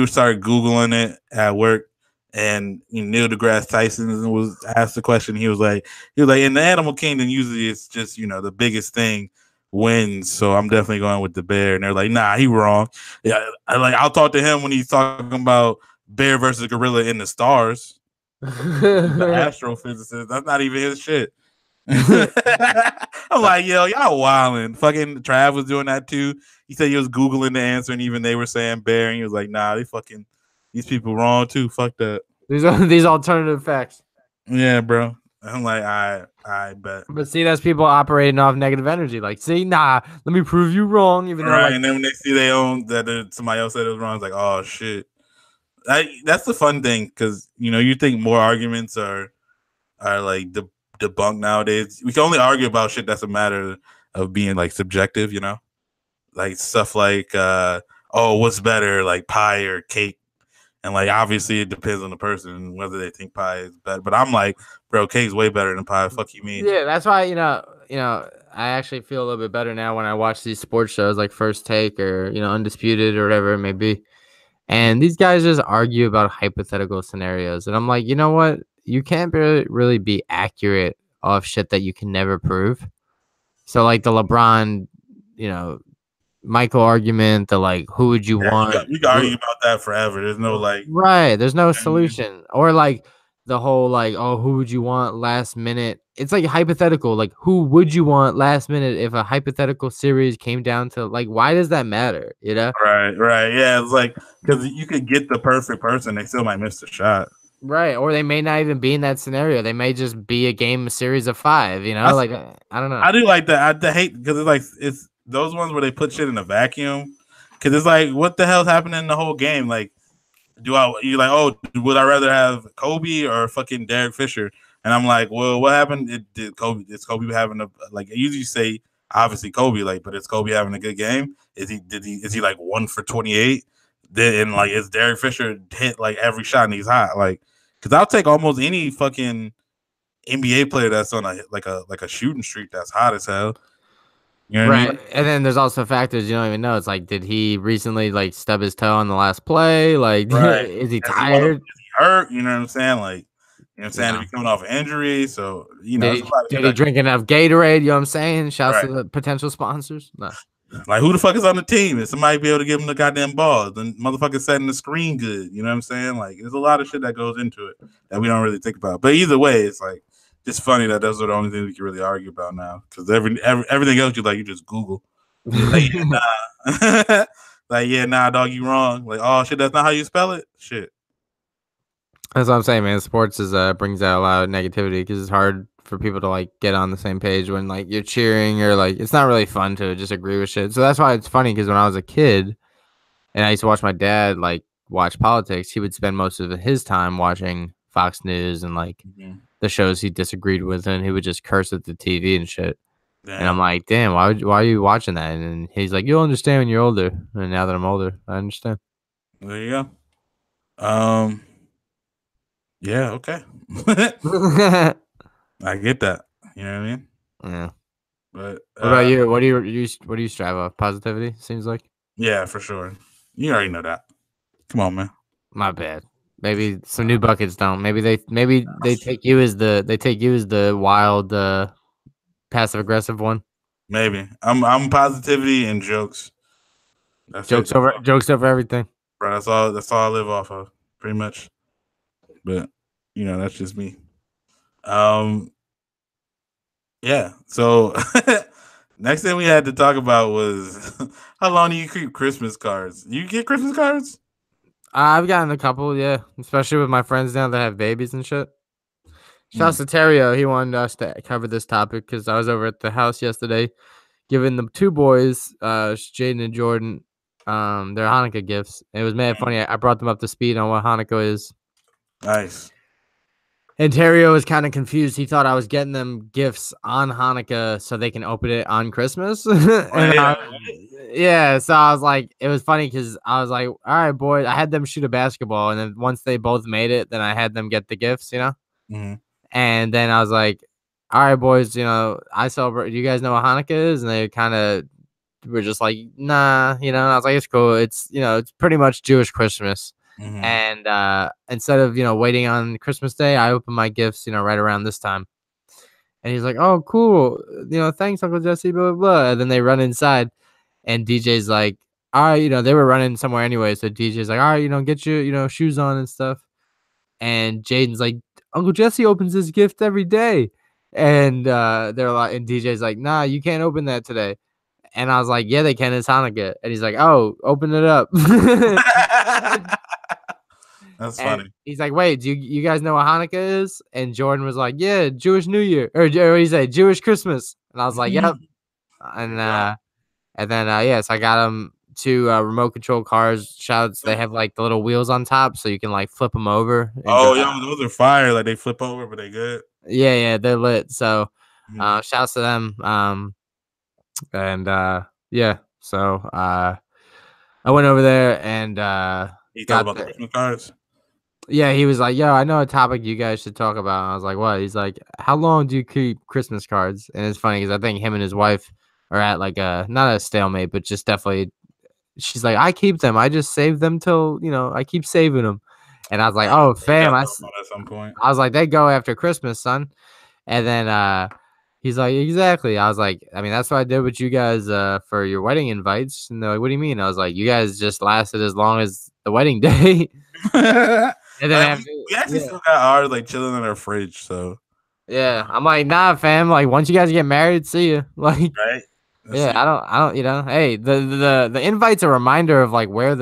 started Googling it at work, and Neil deGrasse Tyson was asked the question. He was like, in the animal kingdom, usually it's just the biggest thing wins. So I'm definitely going with the bear. And they're like, nah, he wrong. Yeah, I'll talk to him when he's talking about bear versus gorilla in the stars. The astrophysicist, that's not even his shit. I'm like, yo, y'all wildin'. Fucking Trav was doing that too. He said he was Googling the answer, and even they were saying bear, and he was like, nah, these people wrong too. Fuck that. These alternative facts. Yeah, bro. I'm like, I bet. But see, that's people operating off negative energy. Like, see, nah, let me prove you wrong. Even though, and then when they see they own that somebody else said it was wrong, it's like, oh shit. That's the fun thing, because you think more arguments are like debunked nowadays. We can only argue about shit that's a matter of being like subjective, like stuff like what's better, like pie or cake, and like obviously it depends on the person whether they think pie is better. But I'm like, bro, cake's way better than pie. Fuck you mean? Yeah, that's why I actually feel a little bit better now when I watch these sports shows like First Take or Undisputed or whatever it may be. And these guys just argue about hypothetical scenarios. And I'm like, you know what? You can't really be accurate of shit that you can never prove. So like the LeBron, Michael argument, the like, who would you want? We can argue about that forever. There's no like. Right. There's no solution. Or like the whole like, oh, who would you want last minute? It's like hypothetical. Like, who would you want last minute if a hypothetical series came down to like, why does that matter? Right. Yeah. It's like, because you could get the perfect person, they still might miss the shot. Right, or they may not even be in that scenario. They may just be a game series of 5, you know? Like, I don't know. I do like that. I hate because it's like it's those ones where they put shit in a vacuum. Because it's like, what the hell's happening in the whole game? Like, you like, oh, would I rather have Kobe or fucking Derek Fisher? And I'm like, well, what happened? Did Kobe? Is Kobe having a like? I usually say obviously Kobe, like, but is Kobe having a good game? Is he like 1 for 28? Then like is Derek Fisher hit like every shot and he's hot? Like, because I'll take almost any fucking NBA player that's on a shooting streak that's hot as hell. You know what I Right, mean? and then there's also factors you don't even know. It's like, did he recently, like, stub his toe on the last play? Like, Right. is he Is he tired? hurt? You know what I'm saying? Like, you know what I'm saying? If Yeah. he's coming off an injury, so Did there's a he lot of shit did he drink enough Gatorade? You know what I'm saying? Shouts right. to the potential sponsors. No. Like, who the fuck is on the team? Is somebody be able to give him the goddamn ball? The motherfucker setting the screen good. You know what I'm saying? Like, there's a lot of shit that goes into it that we don't really think about. But either way, it's like just funny that those are the only things we can really argue about now. Because everything else you just Google. Like, yeah, nah. Like, yeah, nah, dog, you wrong. Like, oh shit, that's not how you spell it. Shit. That's what I'm saying, man. Sports brings out a lot of negativity because it's hard for people to like get on the same page when like you're cheering or like it's not really fun to just agree with shit. So that's why it's funny because when I was a kid and I used to watch my dad like watch politics, he would spend most of his time watching Fox News and like the shows he disagreed with, and he would just curse at the TV and shit. Damn. And I'm like, damn, why are you watching that? And he's like, you'll understand when you're older. And now that I'm older, I understand. There you go. Yeah, okay. I get that. You know what I mean? Yeah. But What about you? What do you strive of? Positivity, seems like. Yeah, for sure. You already know that. Come on, man. My bad. Maybe some new buckets don't. Maybe they take you as the wild passive aggressive one. Maybe. I'm positivity and jokes. That's Jokes it. over everything. Bro, that's all I live off of, pretty much. But that's just me. Yeah. So next thing we had to talk about was how long do you keep Christmas cards? You get Christmas cards? I've gotten a couple, yeah, especially with my friends now that have babies and shit. Shouts to Terrio. He wanted us to cover this topic because I was over at the house yesterday giving the two boys, Jaden and Jordan, their Hanukkah gifts. It was mad funny. I brought them up to speed on what Hanukkah is. Nice. And Terrio was kind of confused. He thought I was getting them gifts on Hanukkah so they can open it on Christmas. Yeah, so I was like, it was funny because I was like, all right, boys. I had them shoot a basketball, and then once they both made it, then I had them get the gifts, Mm-hmm. And then I was like, all right, boys, I celebrate. You guys know what Hanukkah is? And they kind of were just like, nah, and I was like, it's cool. It's, it's pretty much Jewish Christmas. Mm-hmm. And instead of, waiting on Christmas Day, I open my gifts, right around this time. And he's like, oh, cool. Thanks, Uncle Jesse, blah, blah, blah. And then they run inside. And DJ's like, all right, they were running somewhere anyway. So DJ's like, all right, get your, shoes on and stuff. And Jaden's like, Uncle Jesse opens his gift every day. And they're like, and DJ's like, nah, you can't open that today. And I was like, yeah, they can. It's Hanukkah. And he's like, oh, open it up. That's and funny. He's like, wait, do you guys know what Hanukkah is? And Jordan was like, yeah, Jewish New Year. Or what do you say? Jewish Christmas. And I was like, yep. And then, yes, I got them two remote control cars. Shouts, they have like the little wheels on top, so you can like flip them over. Oh, yeah, those are fire. Like they flip over, but they good. Yeah, they're lit. So, shouts to them. Yeah, so I went over there and he got about the Christmas cards. Yeah, he was like, yo, I know a topic you guys should talk about. And I was like, what? He's like, how long do you keep Christmas cards? And it's funny because I think him and his wife are at like not a stalemate, but just definitely, she's like, I keep them. I just save them till, I keep saving them. And I was like, oh, fam. At some point. I was like, they go after Christmas, son. And then he's like, exactly. I was like, I mean, that's what I did with you guys for your wedding invites. And they're like, what do you mean? I was like, you guys just lasted as long as the wedding day. And then we actually still got ours like chilling in our fridge. So yeah, I'm like, nah, fam. Like once you guys get married, see ya. Like, right. Yeah, I don't, hey, the invite's a reminder of like where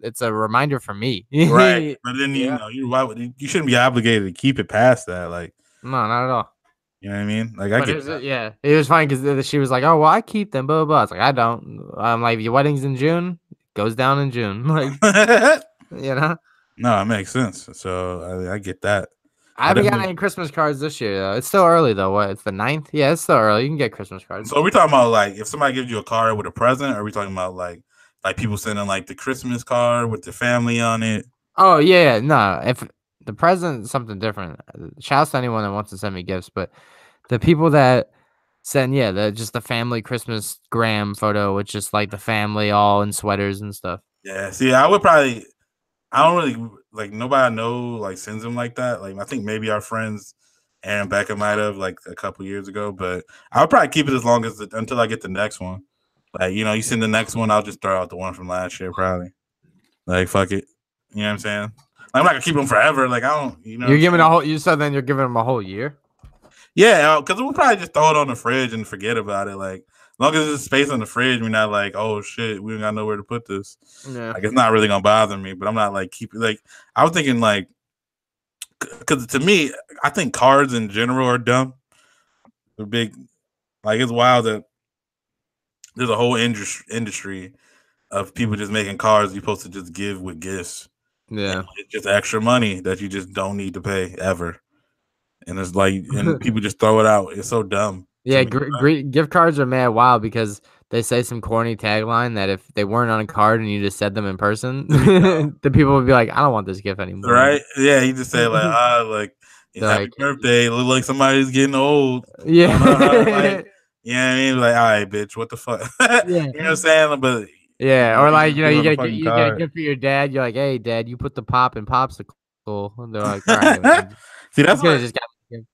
it's a reminder for me. Right. But then, Yeah. you shouldn't be obligated to keep it past that. Like, No, not at all. you know what I mean? Like, I But get that. yeah, it was funny because she was like, "Oh, well, I keep them." Blah blah blah. I was like, "I don't." I'm like, "Your wedding's in June. It goes down in June." Like, you know. No, it makes sense. So I get that. I I haven't gotten definitely. any Christmas cards this year though. It's still early though. What? It's the 9th? Yeah, it's still early. You can get Christmas cards. So are we talking about like if somebody gives you a card with a present, or are we talking about like people sending like the Christmas card with the family on it? Oh yeah, no. If the present is something different. Shouts to anyone that wants to send me gifts, but the people that send, just the family Christmas gram photo with just like the family all in sweaters and stuff. Yeah. See, I would probably. I don't really like nobody I know like sends them like that. Like I think maybe our friends Aaron Becca might have like a couple years ago, but I would probably keep it as long as until I get the next one. Like you send the next one, I'll just throw out the one from last year probably. Like fuck it, you know what I'm saying? Like, I'm not gonna keep them forever. Like I don't, You're giving a whole. You said then you're giving them a whole year. Yeah, because we'll probably just throw it on the fridge and forget about it. Like, as long as there's space on the fridge, we're not like, oh shit, we don't got nowhere to put this. Yeah. Like, it's not really gonna bother me, but I'm not like I was thinking like, because to me, I think cards in general are dumb. The big, like, it's wild that there's a whole industry of people just making cards you're supposed to just give with gifts. Yeah, and it's just extra money that you just don't need to pay ever. And it's like, and people just throw it out. It's so dumb. Yeah, gift cards are mad wild because they say some corny tagline that if they weren't on a card and you just said them in person, the people would be like, "I don't want this gift anymore." Right? Yeah, you just say like, happy like, birthday. Look like somebody's getting old. Yeah. You know what I mean? Like, all right, bitch, what the fuck? Yeah. You know what I'm saying? But yeah, or like you get a card. gift for your dad. You're like, "Hey, dad, you put the pop in popsicle." And they're like, "All right." Man. See, that's what just got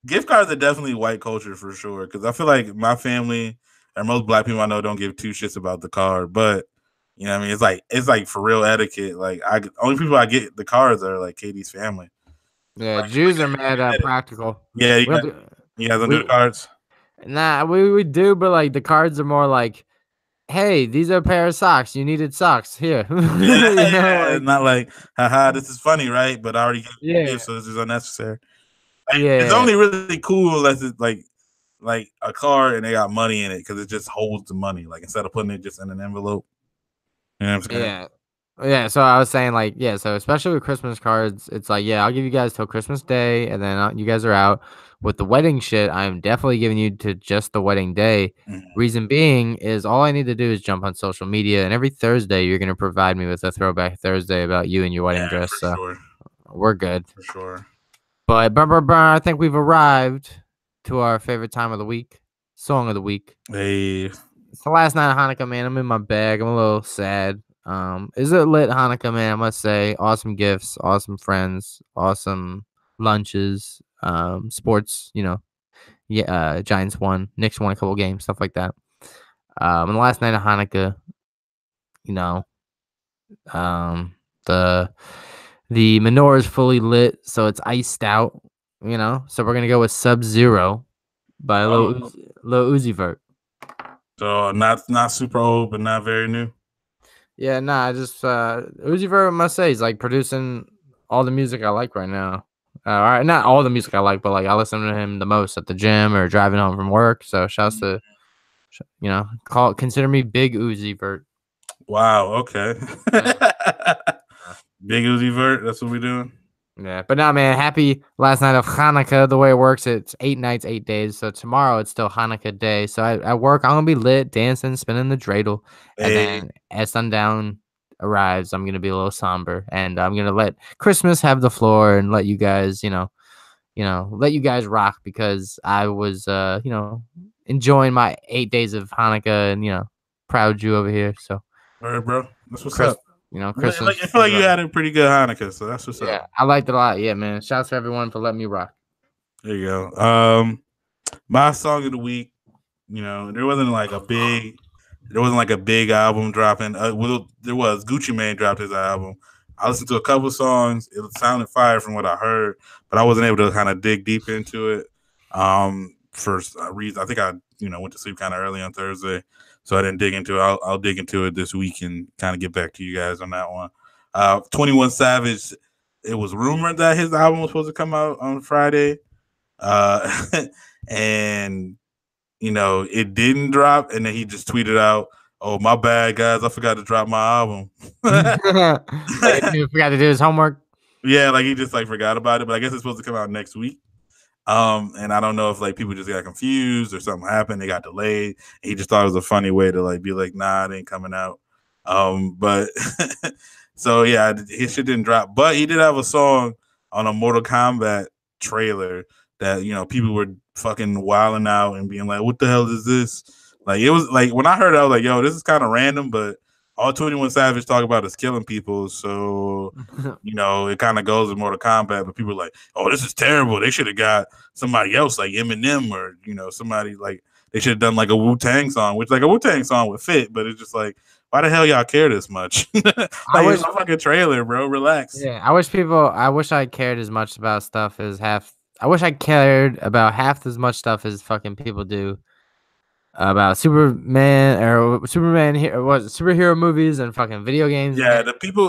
gift cards are definitely white culture for sure. Because I feel like my family or most black people I know don't give two shits about the card. But you know what I mean? It's like for real etiquette. Like only people I get the cards are like Katie's family. Yeah, like, Jews are mad practical. Yeah, you guys don't do the cards? Nah, we do, but like the cards are more like, hey, these are a pair of socks. You needed socks. Here. It's not like, haha, this is funny, right? But I already gave you a gift, so this is unnecessary. Like, it's only really cool unless it's like a card and they got money in it because it just holds the money. Like instead of putting it just in an envelope. You know what I'm saying? Yeah. Yeah, so I was saying like, so especially with Christmas cards, it's like, I'll give you guys till Christmas Day, and then you guys are out. With the wedding shit, I'm definitely giving you to just the wedding day. Mm-hmm. Reason being is all I need to do is jump on social media, and every Thursday you're gonna provide me with a throwback Thursday about you and your wedding dress. So sure. We're good for sure. But I think we've arrived to our favorite time of the week, song of the week. Hey, it's the last night of Hanukkah, man. I'm in my bag. I'm a little sad. Is it lit Hanukkah, man? I must say, awesome gifts, awesome friends, awesome lunches, sports. Giants won, Knicks won a couple games, stuff like that. And the last night of Hanukkah, the menorah is fully lit, so it's iced out. So we're gonna go with Sub-Zero by Lil Uzi Vert. So not super old, but not very new. Yeah, I just Uzi Vert, I must say, he's like producing all the music I like right now. All right, not all the music I like, but like I listen to him the most at the gym or driving home from work. So shouts to, consider me Big Uzi Vert. Wow. Okay. Big Uzi Vert. That's what we're doing. Yeah, but now, man, happy last night of Hanukkah. The way it works, it's 8 nights, 8 days. So tomorrow it's still Hanukkah day. So at work, I'm gonna be lit, dancing, spinning the dreidel, and then as sundown arrives, I'm gonna be a little somber, and I'm gonna let Christmas have the floor and let you guys, let you guys rock because I was, enjoying my 8 days of Hanukkah and proud Jew over here. So, all right, bro, that's what's up. Christmas. I feel like you had a pretty good Hanukkah, so that's what's up. Yeah, I liked it a lot. Yeah, man. Shouts to everyone for letting me rock. There you go. My song of the week, there wasn't like a big album dropping. There was Gucci Mane dropped his album. I listened to a couple songs. It sounded fire from what I heard, but I wasn't able to kind of dig deep into it. For a reason, I think I went to sleep kind of early on Thursday. so I didn't dig into it. I'll dig into it this week and kind of get back to you guys on that one. 21 Savage, it was rumored that his album was supposed to come out on Friday, and it didn't drop, and then he just tweeted out, "Oh, my bad, guys, I forgot to drop my album." Like, he forgot to do his homework. Yeah, like he just forgot about it, but I guess it's supposed to come out next week. And I don't know if people just got confused or something happened. They got delayed. He just thought it was a funny way to be like, nah, it ain't coming out. But so yeah, his shit didn't drop. But he did have a song on a Mortal Kombat trailer that people were fucking wilding out and being like, "What the hell is this?" Like it was like when I heard it, I was like, "Yo, this is kind of random," but all 21 Savage talk about is killing people, so it kind of goes with Mortal Kombat. But people are like, "Oh, this is terrible. They should have got somebody else like Eminem or somebody like they should have done like a Wu-Tang song, which like a Wu-Tang song would fit." But it's just like, why the hell y'all care this much? It's a fucking trailer, bro. Relax. Yeah, I wish I cared as much about stuff as I wish I cared about half as much stuff as fucking people do about Superman superhero movies and fucking video games. Yeah, the people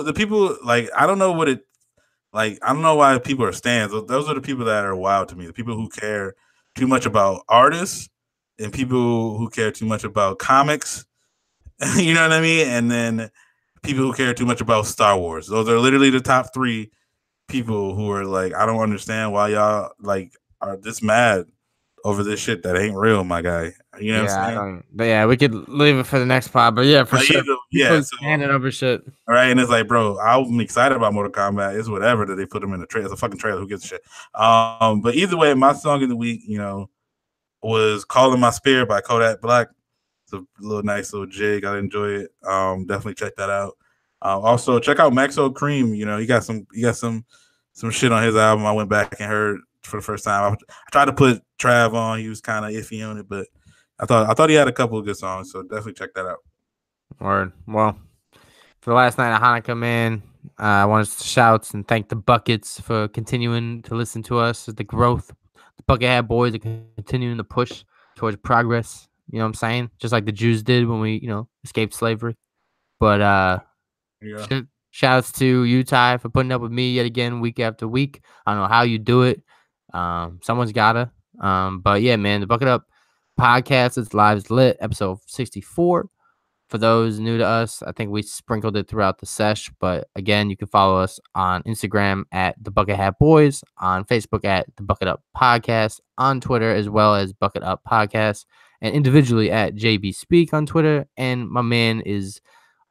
I don't know what it I don't know why people are stands. Those are the people that are wild to me. The people who care too much about artists and people who care too much about comics. You know what I mean? And then people who care too much about Star Wars. Those are literally the top three people who are like, I don't understand why y'all are this mad over this shit that ain't real, my guy. You know what I'm saying? But yeah, we could leave it for the next pod. But yeah, for sure. Handing over shit. All right, and it's like, bro, I'm excited about Mortal Kombat. It's whatever that they put them in the trailer. It's a fucking trailer. Who gives a shit? But either way, my song of the week, was "Calling My Spirit" by Kodak Black. It's a nice little jig. I enjoy it. Definitely check that out. Also, check out Maxo Cream. He got some shit on his album. I went back and heard for the first time. I tried to put Trav on. He was kind of iffy on it, but I thought he had a couple of good songs. So definitely check that out. Word. Well, for the last night of Hanukkah, man, I want to shout and thank the Buckets for continuing to listen to us. The growth, the Buckethead boys are continuing to push towards progress. You know what I'm saying? Just like the Jews did when we, escaped slavery. But yeah. Shouts to you, Ty, for putting up with me yet again, week after week. I don't know how you do it. Someone's gotta. But yeah, man, the Bucket Up podcast is Lives Lit, episode 64. For those new to us, I think we sprinkled it throughout the sesh. But again, you can follow us on Instagram at the Bucket Hat Boys, on Facebook at the Bucket Up Podcast, on Twitter as well as Bucket Up Podcast, and individually at JB Speak on Twitter. And my man is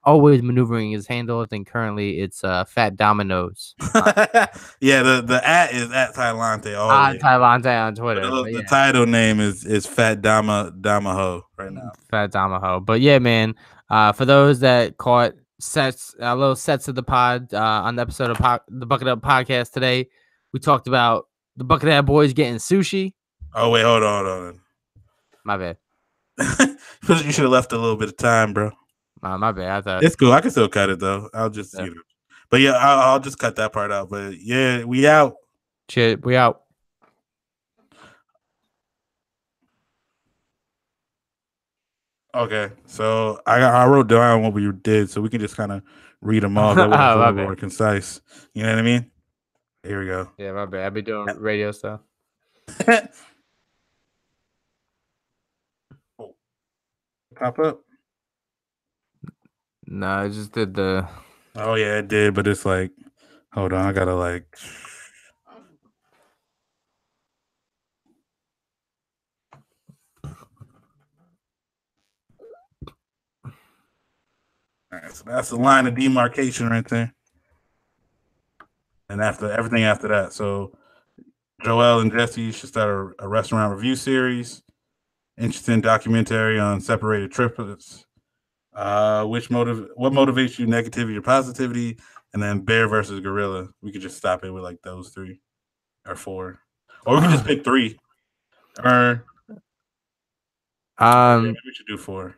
always maneuvering his handle. I think currently it's Fat Dominoes. Yeah, the at is at Tylante. Tylante on Twitter. The title name is Fat Damaho right now. Fat Damaho. But yeah, man. For those that caught little sets of the pod on the episode of the Bucket Up podcast today, we talked about the Buckethead boys getting sushi. Oh wait, hold on. My bad. You should have left a little bit of time, bro. My bad. I thought it's cool. I can still cut it though. I'll just but yeah, I'll just cut that part out. But yeah, we out. Shit, we out. Okay, so I wrote down what we did, so we can just kind of read them all. That was a little more concise. You know what I mean? Here we go. Yeah, my bad. I be doing radio stuff. Pop up. No, it just did the. Oh yeah, it did, but it's like, hold on, I gotta like. All right, so that's the line of demarcation right there. And after everything after that, so Joel and Jesse should start a restaurant review series. Interesting documentary on separated triplets. What motivates you, negativity or positivity, and then bear versus gorilla. We could just stop it with like those 3 or 4, or we could just pick 3. Or we should do 4.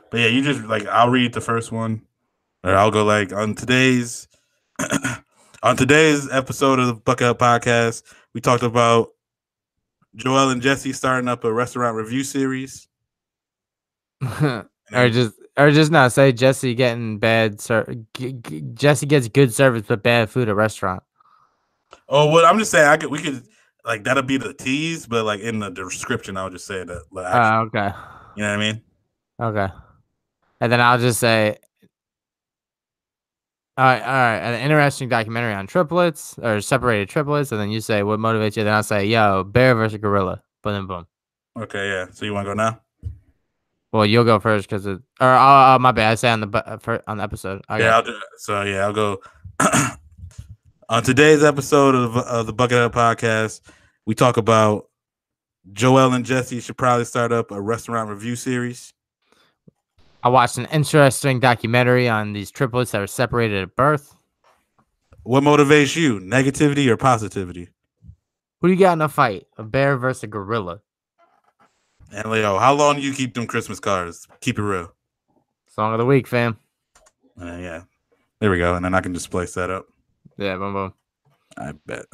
But yeah, you just I'll read the first one, or I'll go on today's episode of the Bucket Up Podcast. We talked about Joel and Jesse starting up a restaurant review series. Or just not say Jesse getting bad. Jesse gets good service but bad food at restaurant. Oh, what I'm just saying, we could like that'll be the tease, but like in the description, I'll just say that. Okay. You know what I mean? Okay. And then I'll just say, all right, an interesting documentary on triplets or separated triplets, and then you say what motivates you. Then I'll say, yo, bear versus gorilla. Boom, boom. Okay, yeah. So you want to go now? Well, you'll go first because my bad. I say on the episode. Okay. Yeah, I'll do it. So yeah, I'll go. On today's episode of the Buckethead Podcast, we talk about Joel and Jesse should probably start up a restaurant review series. I watched an interesting documentary on these triplets that were separated at birth. What motivates you, negativity or positivity? Who do you got in a fight? A bear versus a gorilla. And Leo, how long do you keep them Christmas cards? Keep it real. Song of the week, fam. Yeah. There we go. And then I can just place that up. Yeah, boom, boom. I bet.